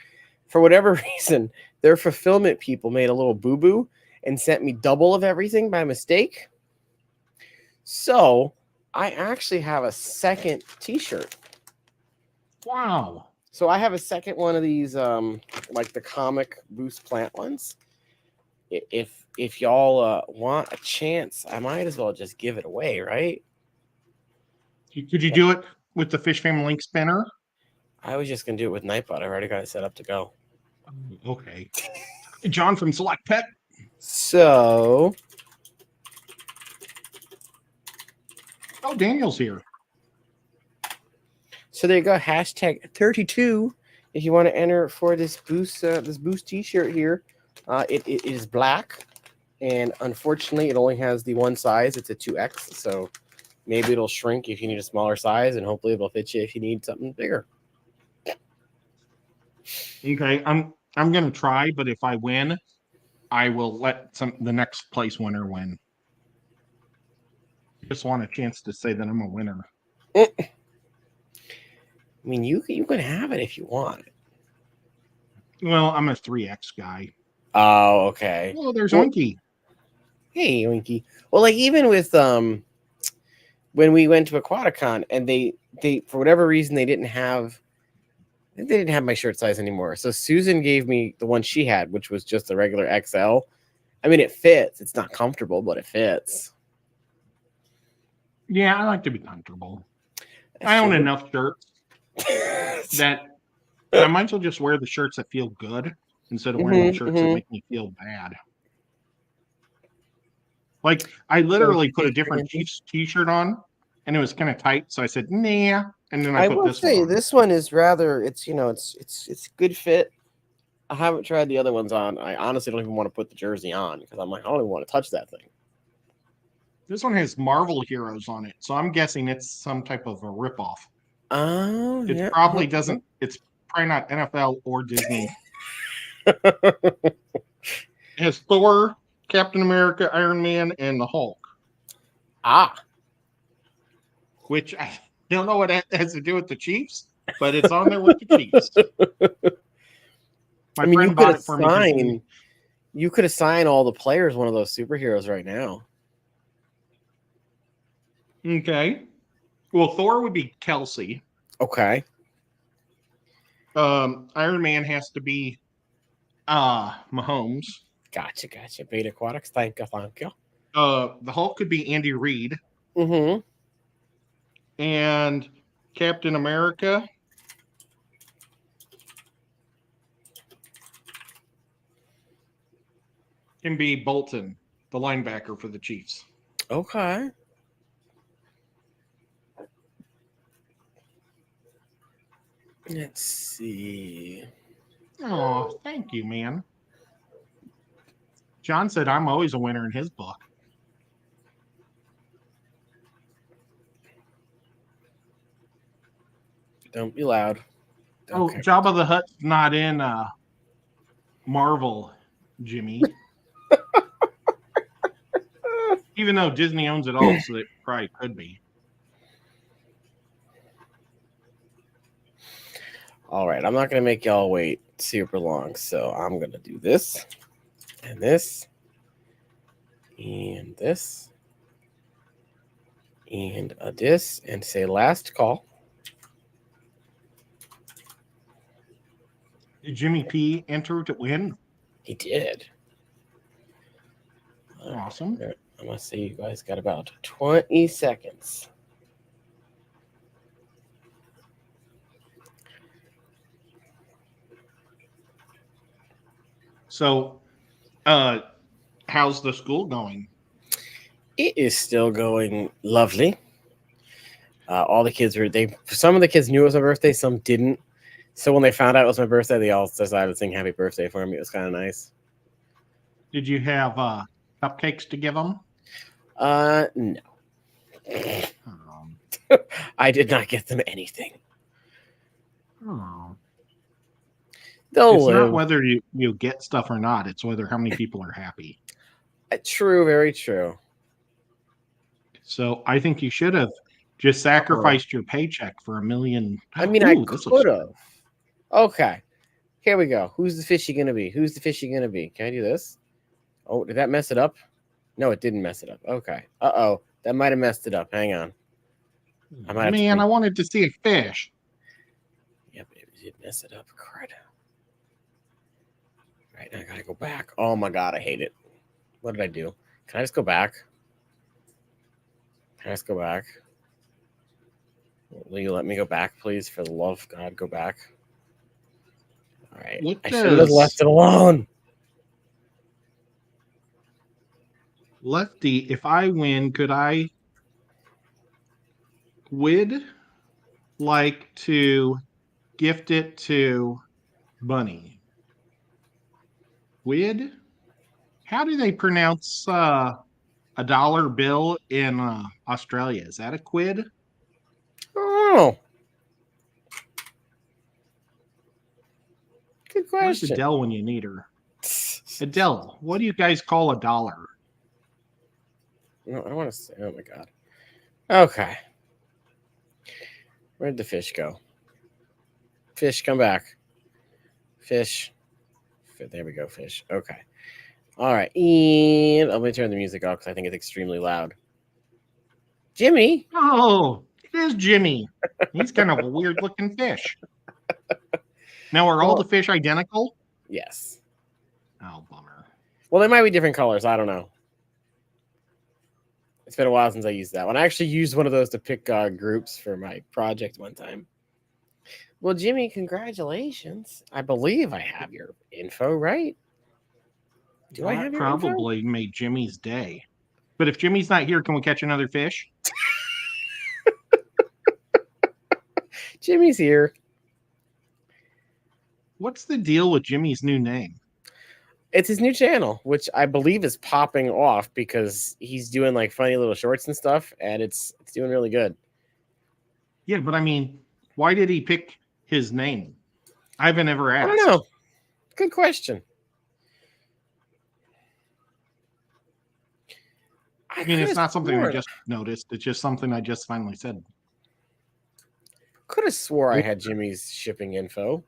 whatever reason, their fulfillment people made a little boo boo and sent me double of everything by mistake. So I actually have a second T-shirt. Wow. So I have a second one of these, like the comic Boost plant ones. If y'all want a chance, I might as well just give it away, right? Could you do it with the Fish Fam Link spinner? I was just gonna do it with Nightbot. I already got it set up to go. Okay. John from Select Pet. So, Oh, Daniel's here. so there you go. Hashtag 32 if you want to enter for this Boost T-shirt here. It is black, and unfortunately, it only has the one size. It's a 2X, so maybe it'll shrink if you need a smaller size, and hopefully, it'll fit you if you need something bigger. Okay, I'm gonna try, but if I win, I will let the next place winner win. Just want a chance to say that I'm a winner. I mean, you can have it if you want. Well, I'm a 3X guy. Oh, okay. Oh, there's Winky. Hey, Winky. Well, like even with when we went to Aquaticon and they for whatever reason they didn't have my shirt size anymore. So Susan gave me the one she had, which was just the regular XL. I mean, it fits. It's not comfortable, but it fits. Yeah, I like to be comfortable. I own enough shirts that I might as well just wear the shirts that feel good instead of wearing the shirts that make me feel bad. Like, I literally put a different Chiefs t-shirt on, and it was kind of tight, so I said, nah, and then I put this one on. This one is rather, it's good fit. I haven't tried the other ones on. I honestly don't even want to put the jersey on because I'm like, I don't even want to touch that thing. This one has Marvel heroes on it, so I'm guessing it's some type of a ripoff. Oh, it yeah. probably doesn't. It's probably not NFL or Disney. It has Thor, Captain America, Iron Man, and the Hulk. Ah. Which I don't know what that has to do with the Chiefs, but it's on there with the Chiefs. My friend bought it for me. You could assign all the players one of those superheroes right now. Okay. Well, Thor would be Kelsey. Okay. Iron Man has to be Mahomes. Gotcha. Beta Aquatics, thank you. The Hulk could be Andy Reid. Mm-hmm. And Captain America can be Bolton, the linebacker for the Chiefs. Okay. Let's see. Oh, thank you, man. John said I'm always a winner in his book. Don't be loud. Okay. Oh, Jabba the Hutt's not in Marvel, Jimmy. Even though Disney owns it all, so it probably could be. All right, I'm not going to make y'all wait super long, so I'm going to do this, and this, and this, and this, and say last call. Did Jimmy P enter to win? He did. Awesome. Right, I'm going to say you guys got about 20 seconds. So, how's the school going? It is still going lovely. All the kids some of the kids knew it was my birthday, some didn't. So when they found out it was my birthday, they all decided to sing happy birthday for me. It was kind of nice. Did you have cupcakes to give them? No. I did not get them anything. Oh. It's not whether you get stuff or not. It's whether how many people are happy. True, very true. So I think you should have just sacrificed your paycheck for $1 million. I mean, I Ooh, this looks could have. Okay. Here we go. Who's the fishy going to be? Who's the fishy going to be? Can I do this? Oh, did that mess it up? No, it didn't mess it up. Okay. Uh-oh. That might have messed it up. Hang on. I might have Man, I wanted to see a fish. Yep, it did mess it up. Crud. Right, now I gotta go back. Oh my god, I hate it. What did I do? Can I just go back? Can I just go back? Will you let me go back, please? For the love of God, go back. All right. What I shouldn't have left it alone. Lefty, if I win, would like to gift it to Bunny. Would? How do they pronounce a dollar bill in Australia? Is that a quid? Oh. Good Where's question. Adele when you need her? Adele, what do you guys call a dollar? No, I want to say, oh my god. Okay. Where'd the fish go? Fish, come back. Fish. There we go, fish. Okay. All right. And let me turn the music off because I think it's extremely loud. Jimmy. Oh, it is Jimmy. He's kind of a weird looking fish. Now, are all the fish identical? Yes. Oh, bummer. Well, they might be different colors. I don't know. It's been a while since I used that one. I actually used one of those to pick groups for my project one time. Well, Jimmy, congratulations. I believe I have your info, right? Do I have your info? Probably made Jimmy's day. But if Jimmy's not here, can we catch another fish? Jimmy's here. What's the deal with Jimmy's new name? It's his new channel, which I believe is popping off because he's doing like funny little shorts and stuff, and it's doing really good. Yeah, but I mean, why did he pick his name? I haven't ever asked. I don't know. Good question. I mean, it's not something I just noticed. It's just something I just finally said. Could have swore I had Jimmy's shipping info.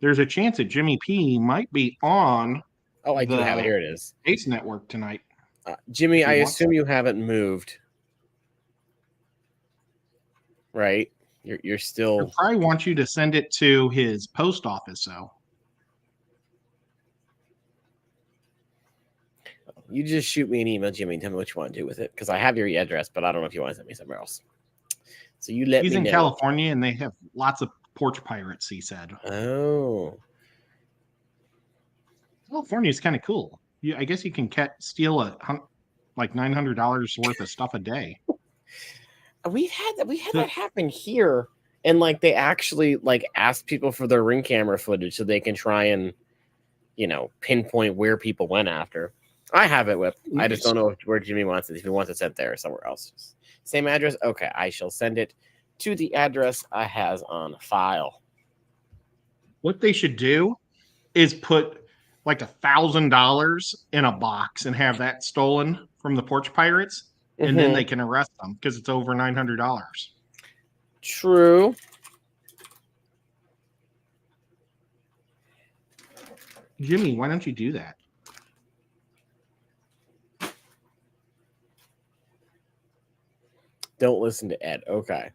There's a chance that Jimmy P might be on. Oh, I do have it. Here it is. Ace Network tonight. Jimmy, I assume you haven't moved, right? You're still. I probably want you to send it to his post office, though. You just shoot me an email, Jimmy, and tell me what you want to do with it, because I have your address, but I don't know if you want to send me somewhere else. So you let me know. He's in California, and they have lots of porch pirates, he said. Oh. California is kind of cool. I guess you can steal like $900 worth of stuff a day. We've had that happen here, and like they actually like ask people for their Ring camera footage so they can try and pinpoint where people went after. I have it, Whip. I just don't know where Jimmy wants it. If he wants it sent there or somewhere else. Same address? Okay, I shall send it to the address I has on file. What they should do is put like $1,000 in a box and have that stolen from the porch pirates, and then they can arrest them because it's over $900. True. Jimmy, why don't you do that? Don't listen to Ed. Okay.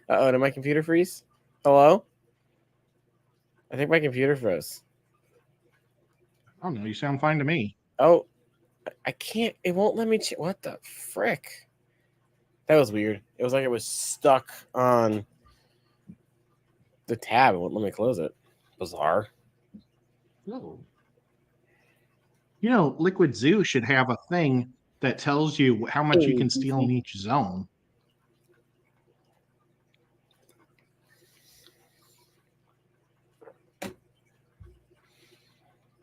Uh-oh, did my computer freeze? Hello? I think my computer froze. I don't know. You sound fine to me. Oh, I can't. It won't let me. What the frick? That was weird. It was like it was stuck on the tab. It wouldn't let me close it. Bizarre. Oh. Liquid Zoo should have a thing that tells you how much you can steal in each zone.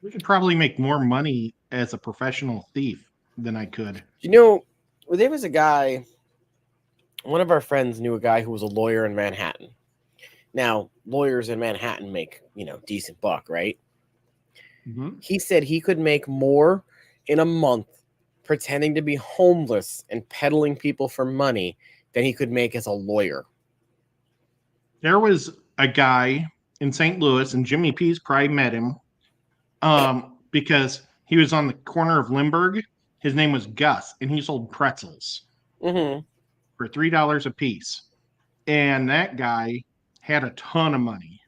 We could probably make more money as a professional thief than I could. There was a guy, one of our friends knew a guy who was a lawyer in Manhattan. Now, lawyers in Manhattan make, decent buck, right? Mm-hmm. He said he could make more in a month pretending to be homeless and peddling people for money than he could make as a lawyer. There was a guy in St. Louis, and Jimmy P's probably met him because he was on the corner of Limburg. His name was Gus, and he sold pretzels for $3 a piece. And that guy had a ton of money.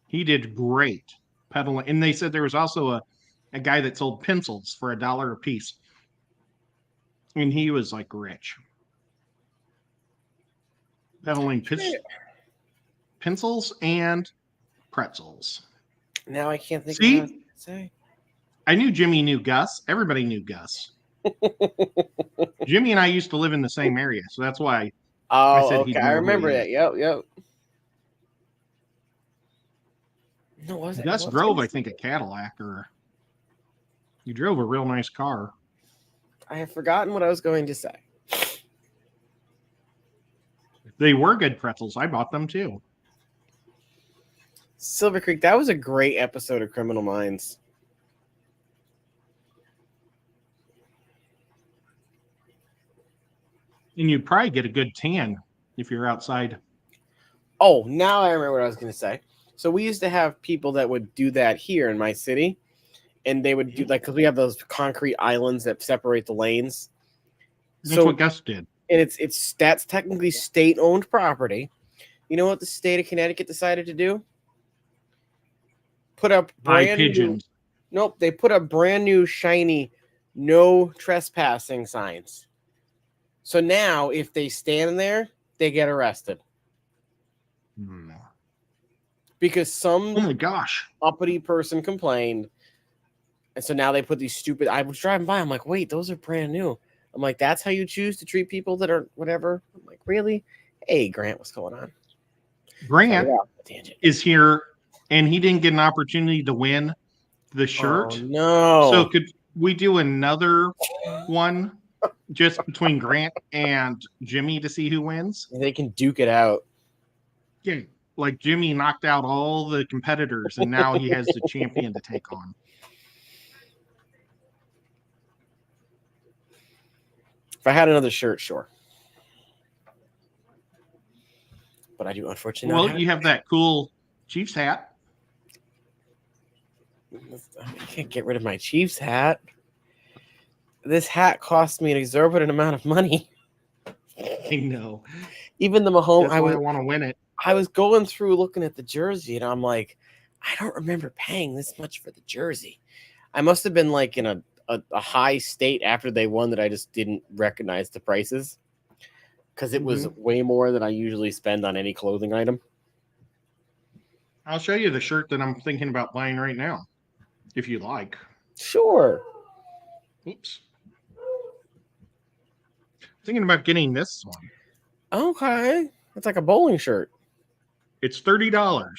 He did great peddling. And they said there was also a guy that sold pencils for $1 a piece. And he was like rich. Peddling pencils and pretzels. Now I can't think of what I was going to say. I knew Jimmy knew Gus. Everybody knew Gus. Jimmy and I used to live in the same area, so that's why I said okay. I remember that. Yep. No, was it? Gus drove, I think, a Cadillac, or he drove a real nice car. I have forgotten what I was going to say. They were good pretzels. I bought them too. Silver Creek, that was a great episode of Criminal Minds. And you'd probably get a good tan if you're outside. Oh, now I remember what I was going to say. So we used to have people that would do that here in my city. And they would do, like, because we have those concrete islands that separate the lanes. That's what Gus did. And that's technically state-owned property. You know what the state of Connecticut decided to do? Put up brand new. Nope, they put up brand new, shiny, no trespassing signs. So now, if they stand there, they get arrested. Because some uppity person complained. And so now they put these stupid... I was driving by. I'm like, wait, those are brand new. I'm like, that's how you choose to treat people that are whatever? I'm like, really? Hey, Grant, what's going on? Grant is here, and he didn't get an opportunity to win the shirt. Oh, no. So could we do another one just between Grant and Jimmy to see who wins? They can duke it out. Yeah, like Jimmy knocked out all the competitors, and now he has the champion to take on. If I had another shirt, sure. But I do, unfortunately. Well, you have that cool Chiefs hat. I can't get rid of my Chiefs hat. This hat cost me an exorbitant amount of money. I know. Even the Mahomes. That's why I want to win it. I was going through looking at the jersey, and I'm like, I don't remember paying this much for the jersey. I must have been like in a high state after they won that I just didn't recognize the prices because it was way more than I usually spend on any clothing item. I'll show you the shirt that I'm thinking about buying right now, if you like. Sure. Oops. Thinking about getting this one. Okay. It's like a bowling shirt. It's $30.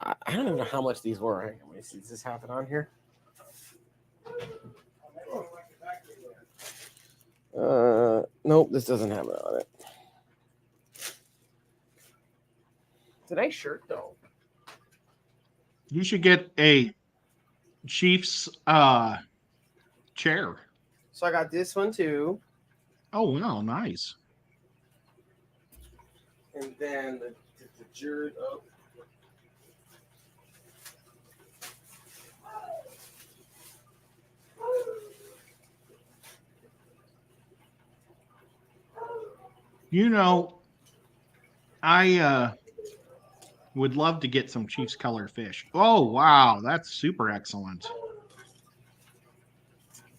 I don't even know how much these were. Hang on, let me see. Does this have it on here? Nope, this doesn't have it on it. It's a nice shirt, though. You should get a Chiefs chair. So I got this one, too. Oh, wow, nice. And then the jersey. Oh. You know, I would love to get some Chiefs color fish. Oh, wow, that's super excellent.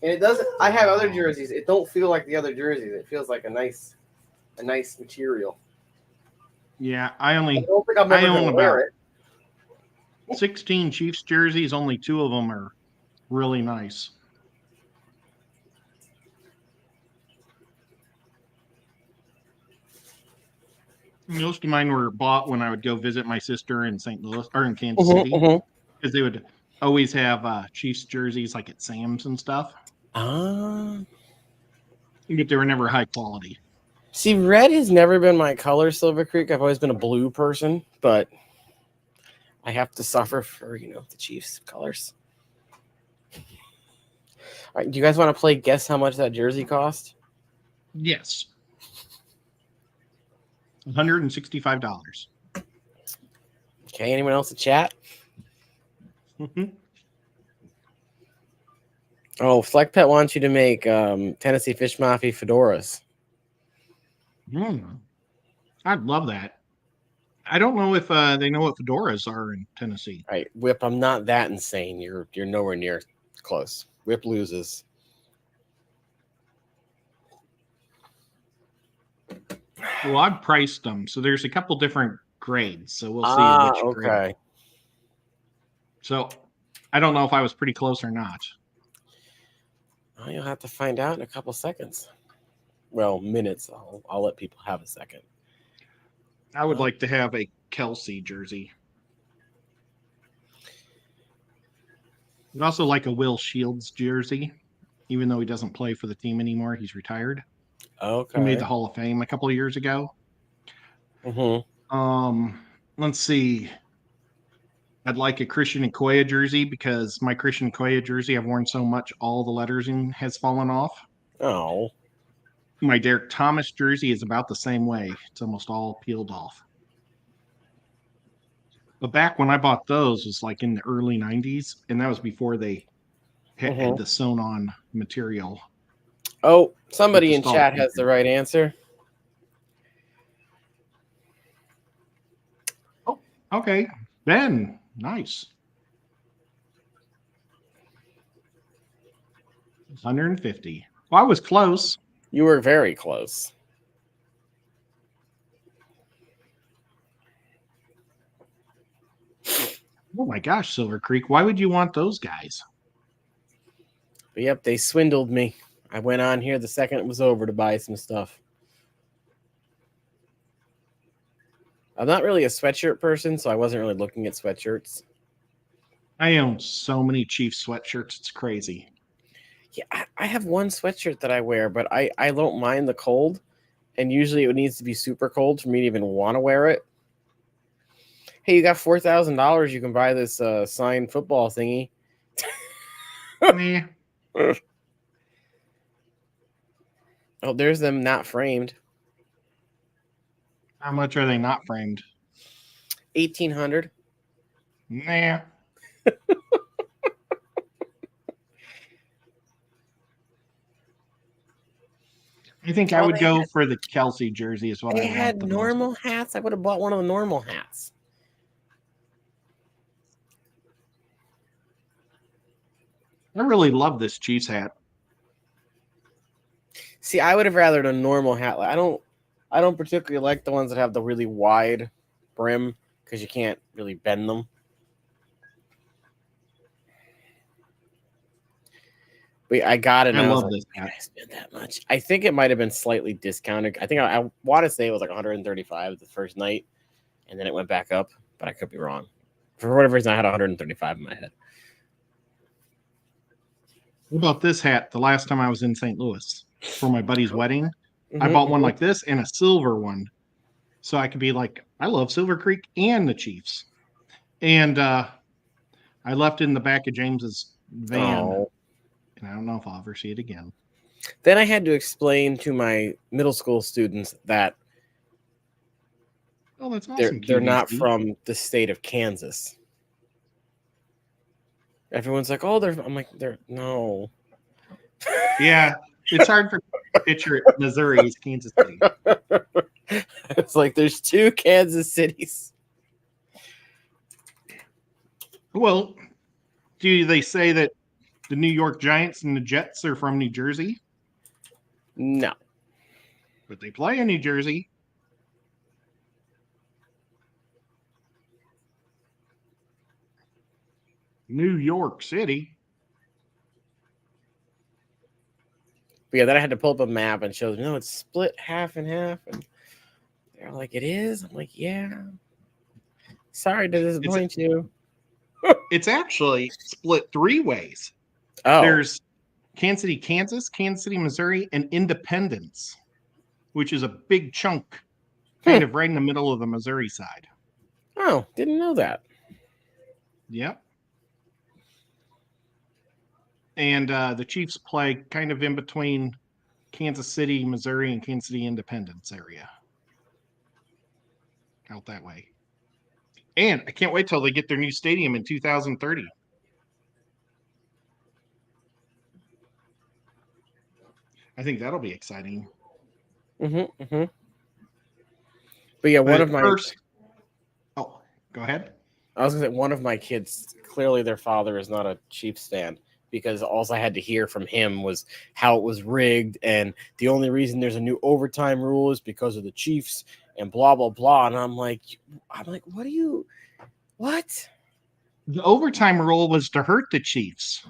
And it doesn't. I have other jerseys. It don't feel like the other jerseys. It feels like a nice material. Yeah, I don't think I'm ever gonna wear it. 16 Chiefs jerseys. Only 2 of them are really nice. Most of mine were bought when I would go visit my sister in St. Louis or in Kansas City, because they would always have Chiefs jerseys like at Sam's and stuff. But they were never high quality. See, red has never been my color, Silver Creek. I've always been a blue person, but I have to suffer for, the Chiefs colors. right, do you guys want to play guess how much that jersey cost? Yes. $165. Okay, anyone else in chat? Oh, Fleck Pet wants you to make Tennessee Fish Mafia fedoras. I'd love that. I don't know if they know what fedoras are in Tennessee. All right, Whip, I'm not that insane. You're nowhere near close. Whip loses. Well, I've priced them, so there's a couple different grades. So we'll see which grade. Okay. So I don't know if I was pretty close or not. Well, you'll have to find out in a couple seconds. Well, minutes. I'll let people have a second. I would like to have a Kelsey jersey. I'd also like a Will Shields jersey, even though he doesn't play for the team anymore. He's retired. Okay. He made the Hall of Fame a couple of years ago. Let's see. I'd like a Christian Okoye jersey because my Christian Okoye jersey I've worn so much all the lettering has fallen off. Oh. My Derek Thomas jersey is about the same way. It's almost all peeled off. But back when I bought those was like in the early 90s, and that was before they had the sewn on material. Oh, somebody in chat has the right answer. Oh, okay. Ben, nice. 150. Well, I was close. You were very close. Oh my gosh, Silver Creek. Why would you want those guys? But yep, they swindled me. I went on here the second it was over to buy some stuff. I'm not really a sweatshirt person, so I wasn't really looking at sweatshirts. I own so many Chiefs sweatshirts. It's crazy. Yeah, I have one sweatshirt that I wear, but I don't mind the cold. And usually it needs to be super cold for me to even want to wear it. Hey, you got $4,000. You can buy this signed football thingy. Oh, there's them not framed. How much are they not framed? $1,800. Nah. I think I would go for the Kelsey jersey is what I want. They had normal hats. I would have bought one of the normal hats. I really love this Chiefs hat. See, I would have rather a normal hat. I don't particularly like the ones that have the really wide brim because you can't really bend them. But I got it. I love this hat. I spent that much. I think it might have been slightly discounted. I think I want to say it was like 135 the first night, and then it went back up. But I could be wrong. For whatever reason, I had 135 in my head. What about this hat? The last time I was in St. Louis for my buddy's wedding, I bought one like this and a silver one. So I could be like, I love Silver Creek and the Chiefs. And I left it in the back of James's van. And I don't know if I'll ever see it again. Then I had to explain to my middle school students that that's awesome. They're not from the state of Kansas. Everyone's like, oh, I'm like, no. Yeah, it's hard for me to picture it. Missouri is Kansas City. It's like there's two Kansas cities. Well, do they say that the New York Giants and the Jets are from New Jersey? No. But they play in New Jersey. New York City. But yeah, then I had to pull up a map and show them, no, it's split half and half. And they're like, it is? I'm like, yeah. Sorry to disappoint you. It's actually split three ways. Oh. There's Kansas City, Kansas, Kansas City, Missouri, and Independence, which is a big chunk kind of right in the middle of the Missouri side. Oh, didn't know that. Yep. And the Chiefs play kind of in between Kansas City, Missouri, and Kansas City Independence area. Out that way. And I can't wait till they get their new stadium in 2030. I think that'll be exciting. Mm-hmm, mm-hmm. But yeah, But first, go ahead. I was gonna say one of my kids, clearly their father is not a Chiefs fan because all I had to hear from him was how it was rigged, and the only reason there's a new overtime rule is because of the Chiefs and blah blah blah. And I'm like, what do you, what? The overtime rule was to hurt the Chiefs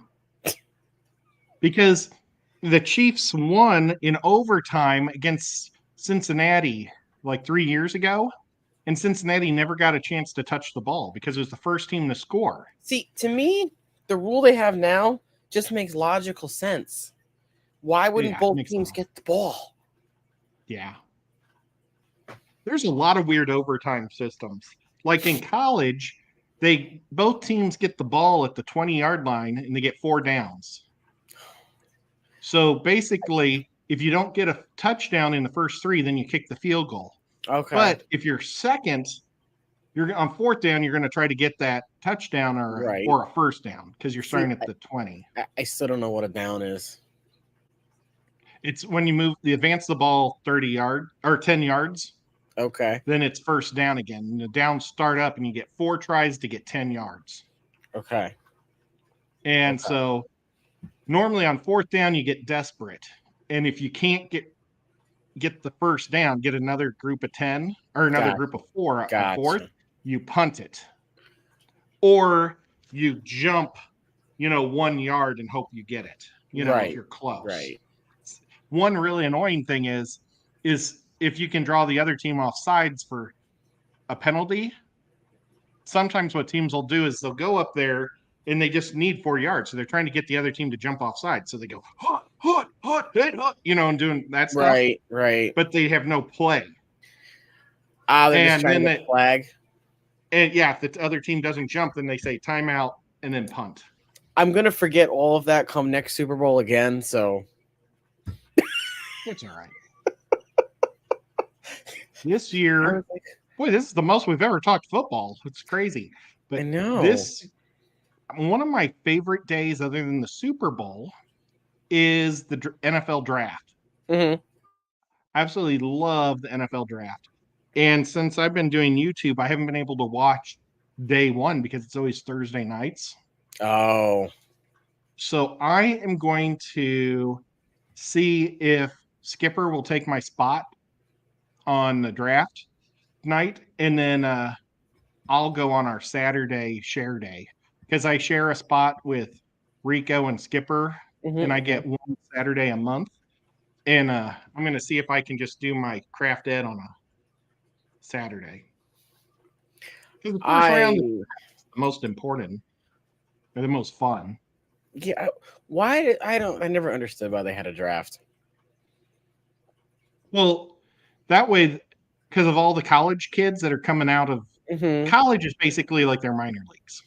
because the Chiefs won in overtime against Cincinnati like 3 years ago, and Cincinnati never got a chance to touch the ball because it was the first team to score. See, to me, the rule they have now just makes logical sense. Why wouldn't both teams get the ball? Yeah. There's a lot of weird overtime systems. Like in college, both teams get the ball at the 20-yard line and they get 4 downs. So basically, if you don't get a touchdown in the first 3, then you kick the field goal. Okay. But if you're second, you're on 4th down, you're going to try to get that touchdown or a first down because you're starting at the 20. I still don't know what a down is. It's when you advance the ball 30 yards or 10 yards. Okay. Then it's first down again. And the downs start up and you get 4 tries to get 10 yards. Okay. And so normally on 4th down, you get desperate. And if you can't get the first down, get another group of 10 or another group of 4 on 4th, you punt it. Or you jump, 1 yard and hope you get it, if you're close. Right. One really annoying thing is if you can draw the other team off sides for a penalty, sometimes what teams will do is they'll go up there and they just need 4 yards. So they're trying to get the other team to jump off sides. So they go, hit, and doing that stuff. Right. But they have no play. They're just trying to get flag. And yeah, if the other team doesn't jump, then they say timeout and then punt. I'm going to forget all of that come next Super Bowl again, so. It's all right. This year, boy, this is the most we've ever talked football. It's crazy. But I know. One of my favorite days other than the Super Bowl is the NFL draft. Mm-hmm. I absolutely love the NFL draft. And since I've been doing YouTube, I haven't been able to watch day one because it's always Thursday nights. Oh. So I am going to see if Skipper will take my spot on the draft night, and then I'll go on our Saturday share day because I share a spot with Rico and Skipper, and I get one Saturday a month. And I'm going to see if I can just do my craft ed on a Saturday. Because the first round is the most important, or the most fun. Yeah, why? I never understood why they had a draft. Well, that way, because of all the college kids that are coming out of college, is basically like their minor leagues.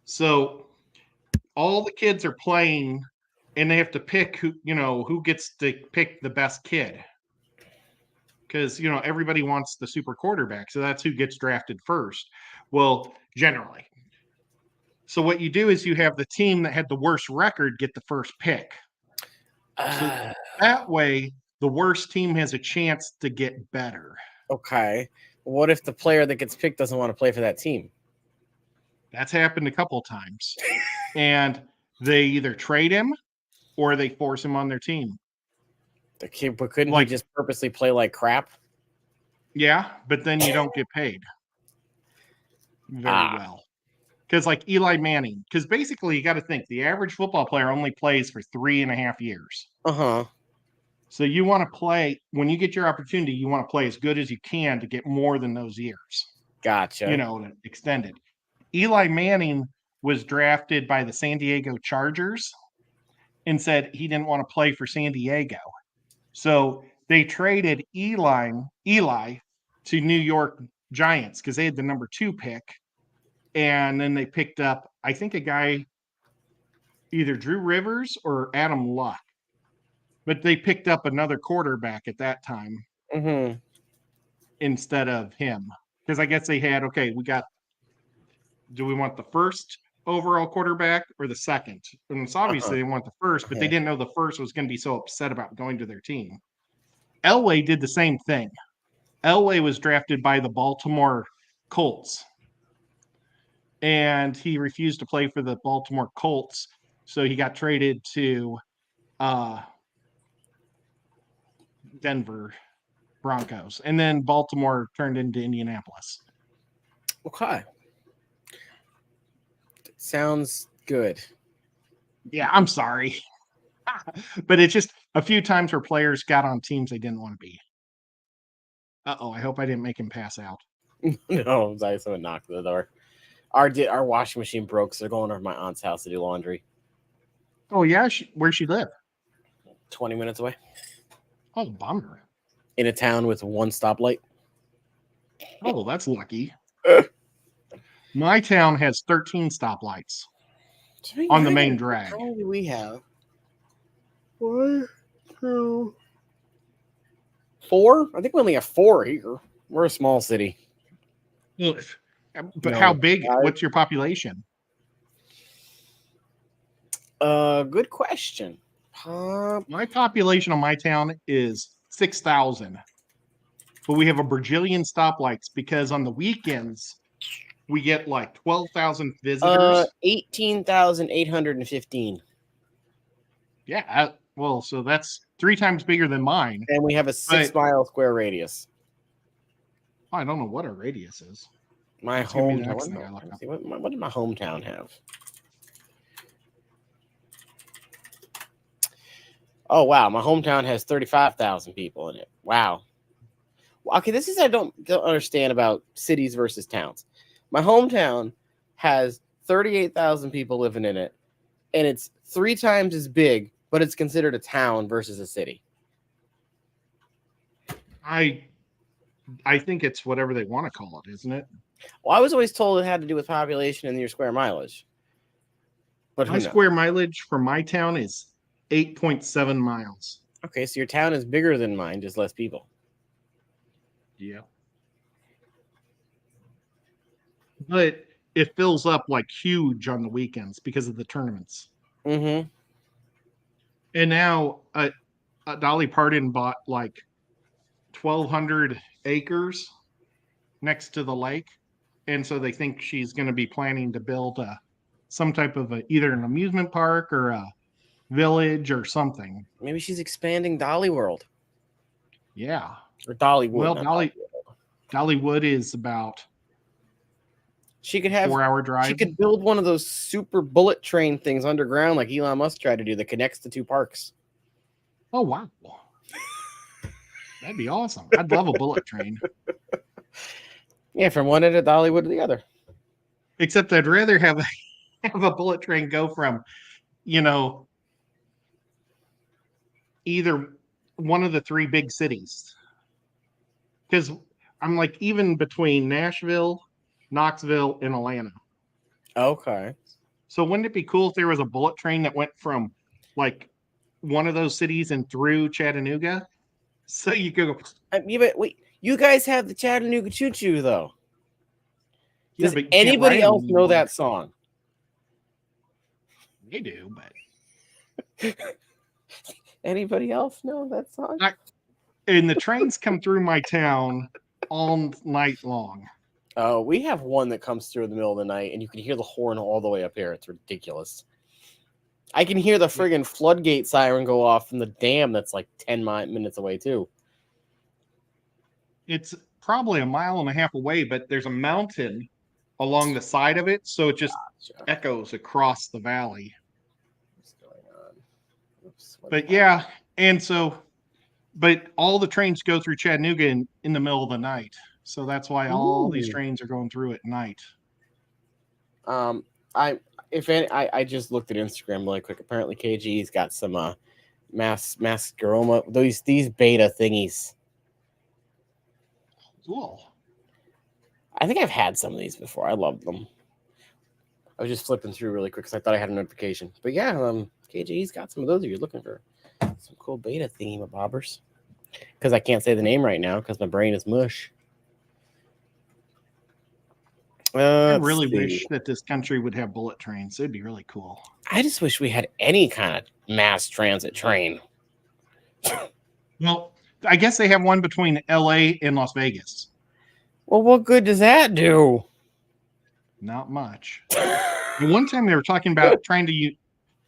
So all the kids are playing, and they have to pick who gets to pick the best kid. Because everybody wants the super quarterback, so that's who gets drafted first. Well, generally. So what you do is you have the team that had the worst record get the first pick. So that way, the worst team has a chance to get better. Okay. What if the player that gets picked doesn't want to play for that team? That's happened a couple of times. And they either trade him or they force him on their team. The kid, but couldn't he just purposely play like crap? Yeah, but then you don't get paid very well. Because like Eli Manning, because basically you got to think the average football player only plays for 3.5 years. So you want to play, when you get your opportunity, you want to play as good as you can to get more than those years. Gotcha. To extend it. Eli Manning was drafted by the San Diego Chargers and said he didn't want to play for San Diego. So they traded Eli to New York Giants because they had the number 2 pick. And then they picked up, I think, a guy either Drew Rivers or Adam Luck. But they picked up another quarterback at that time Mm-hmm. instead of him. Because I guess they had, okay, do we want the first overall quarterback or the second? And it's obviously they want the first, but they didn't know the first was going to be so upset about going to their team. Elway did the same thing. Elway was drafted by the Baltimore Colts, and he refused to play for the Baltimore Colts, so he got traded to Denver Broncos, and then Baltimore turned into Indianapolis. Okay. Sounds good. Yeah, I'm sorry. But it's just a few times where players got on teams they didn't want to be. Uh-oh, I hope I didn't make him pass out. No, sorry, someone knocked on the door. Our washing machine broke, so they're going over to my aunt's house to do laundry. Oh, yeah? Where's she live? 20 minutes away. Oh, bummer. In a town with one stoplight. Oh, that's lucky. My town has 13 stoplights on the main drag. How many do we have? 1, 2, 4? I think we only have 4 here. We're a small city. But No, how big? What's your population? Good question. My population on my town is 6,000. But we have a bajillion stoplights because on the weekends we get like 12,000 visitors. 18,815. Yeah, well, so that's 3 times bigger than mine. And we have a 6-mile square radius. I don't know what our radius is. My hometown. What did my hometown have? Oh wow, my hometown has 35,000 people in it. Wow. Okay, this is I don't understand about cities versus towns. My hometown has 38,000 people living in it, and it's 3 times as big, but it's considered a town versus a city. I think it's whatever they want to call it, isn't it? Well, I was always told it had to do with population and your square mileage. But my square mileage for my town is 8.7 miles. Okay, so your town is bigger than mine, just less people. Yeah. But it fills up like huge on the weekends because of the tournaments. Mm-hmm. And now Dolly Parton bought like 1,200 acres next to the lake. And so they think she's going to be planning to build some type of either an amusement park or a village or something. Maybe she's expanding Dolly World. Yeah. Or Dollywood. Well, Dollywood is about she could have 4-hour drive. She could build one of those super bullet train things underground like Elon Musk tried to do that connects the 2 parks. Oh, wow. That'd be awesome. I'd love a bullet train. Yeah, from one end of Dollywood to the other. Except I'd rather have a bullet train go from, either one of the 3 big cities. Because I'm like even between Nashville, Knoxville, and Atlanta. Okay. So wouldn't it be cool if there was a bullet train that went from like one of those cities and through Chattanooga? So you could go. Yeah, but wait, you guys have the Chattanooga Choo Choo though. Does Yeah, anybody else know that song? They do, but anybody else know that song? And the trains come through my town all night long. Oh, we have one that comes through in the middle of the night, and you can hear the horn all the way up here. It's ridiculous. I can hear the friggin' floodgate siren go off from the dam that's like 10 minutes away, too. It's probably 1.5 miles away, but there's a mountain along the side of it, so it just echoes across the valley. What's going on? Oops, but yeah, and so, but all the trains go through Chattanooga in the middle of the night. So that's why all these trains are going through at night. I just looked at Instagram really quick. Apparently, KG's got some mascaroma. These beta thingies. Cool. I think I've had some of these before. I love them. I was just flipping through really quick because I thought I had a notification. But yeah, KJ's got some of those if you're looking for some cool beta thingamabobbers. Because I can't say the name right now because my brain is mush. I really wish that this country would have bullet trains. It'd be really cool. I just wish we had any kind of mass transit train. Well, I guess they have one between LA and Las Vegas. Well, what good does that do? Not much. And one time they were talking about trying to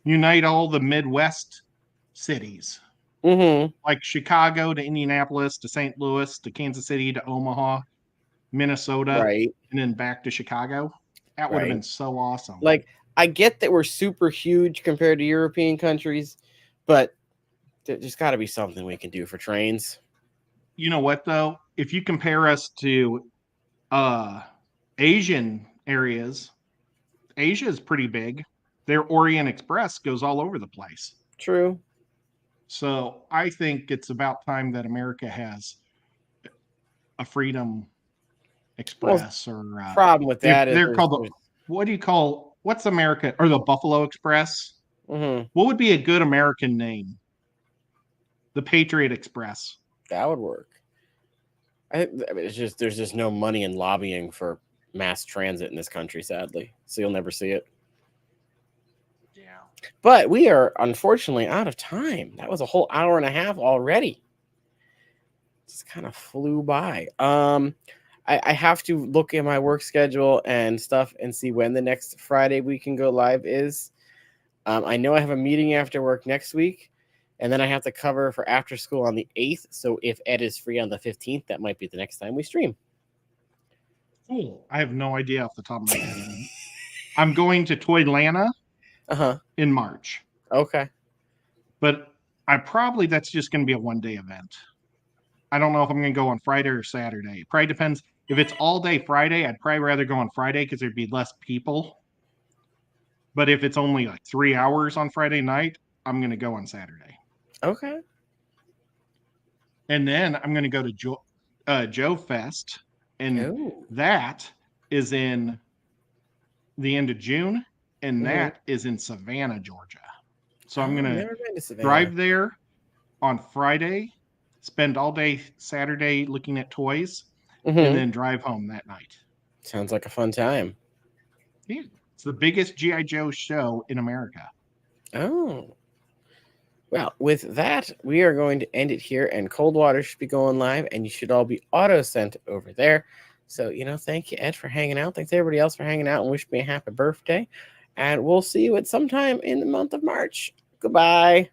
unite all the Midwest cities, like Chicago to Indianapolis to St. Louis to Kansas City to Omaha, Minnesota, right, and then back to Chicago. That would have been so awesome. Like, I get that we're super huge compared to European countries, but there's got to be something we can do for trains. You know what, though? If you compare us to Asian areas, Asia is pretty big. Their Orient Express goes all over the place. True. So I think it's about time that America has a Freedom Express. Well, or problem with that is they're called what do you call what's America or the Buffalo Express? What would be a good American name? The Patriot Express. That would work. I mean, it's just there's just no money in lobbying for mass transit in this country, sadly. So you'll never see it. Yeah. But we are unfortunately out of time. That was a whole hour and a half already. Just kind of flew by. I have to look at my work schedule and stuff and see when the next Friday we can go live is. I know I have a meeting after work next week, and then I have to cover for after school on the 8th. So if Ed is free on the 15th, that might be the next time we stream. Cool. I have no idea off the top of my head. I'm going to Toylanta in March. Okay. But that's just going to be a one-day event. I don't know if I'm going to go on Friday or Saturday. It probably depends. If it's all day Friday, I'd probably rather go on Friday because there'd be less people. But if it's only like 3 hours on Friday night, I'm going to go on Saturday. Okay. And then I'm going to go to Joe Fest. And that is in the end of June. And that is in Savannah, Georgia. So I'm going to drive there on Friday, spend all day Saturday looking at toys, and then drive home that night. Sounds like a fun time. Yeah. It's the biggest G.I. Joe show in America. Oh. Well, with that, we are going to end it here, and Coldwater should be going live, and you should all be auto-sent over there. So, thank you, Ed, for hanging out. Thanks, everybody else, for hanging out, and wish me a happy birthday. And we'll see you at some time in the month of March. Goodbye.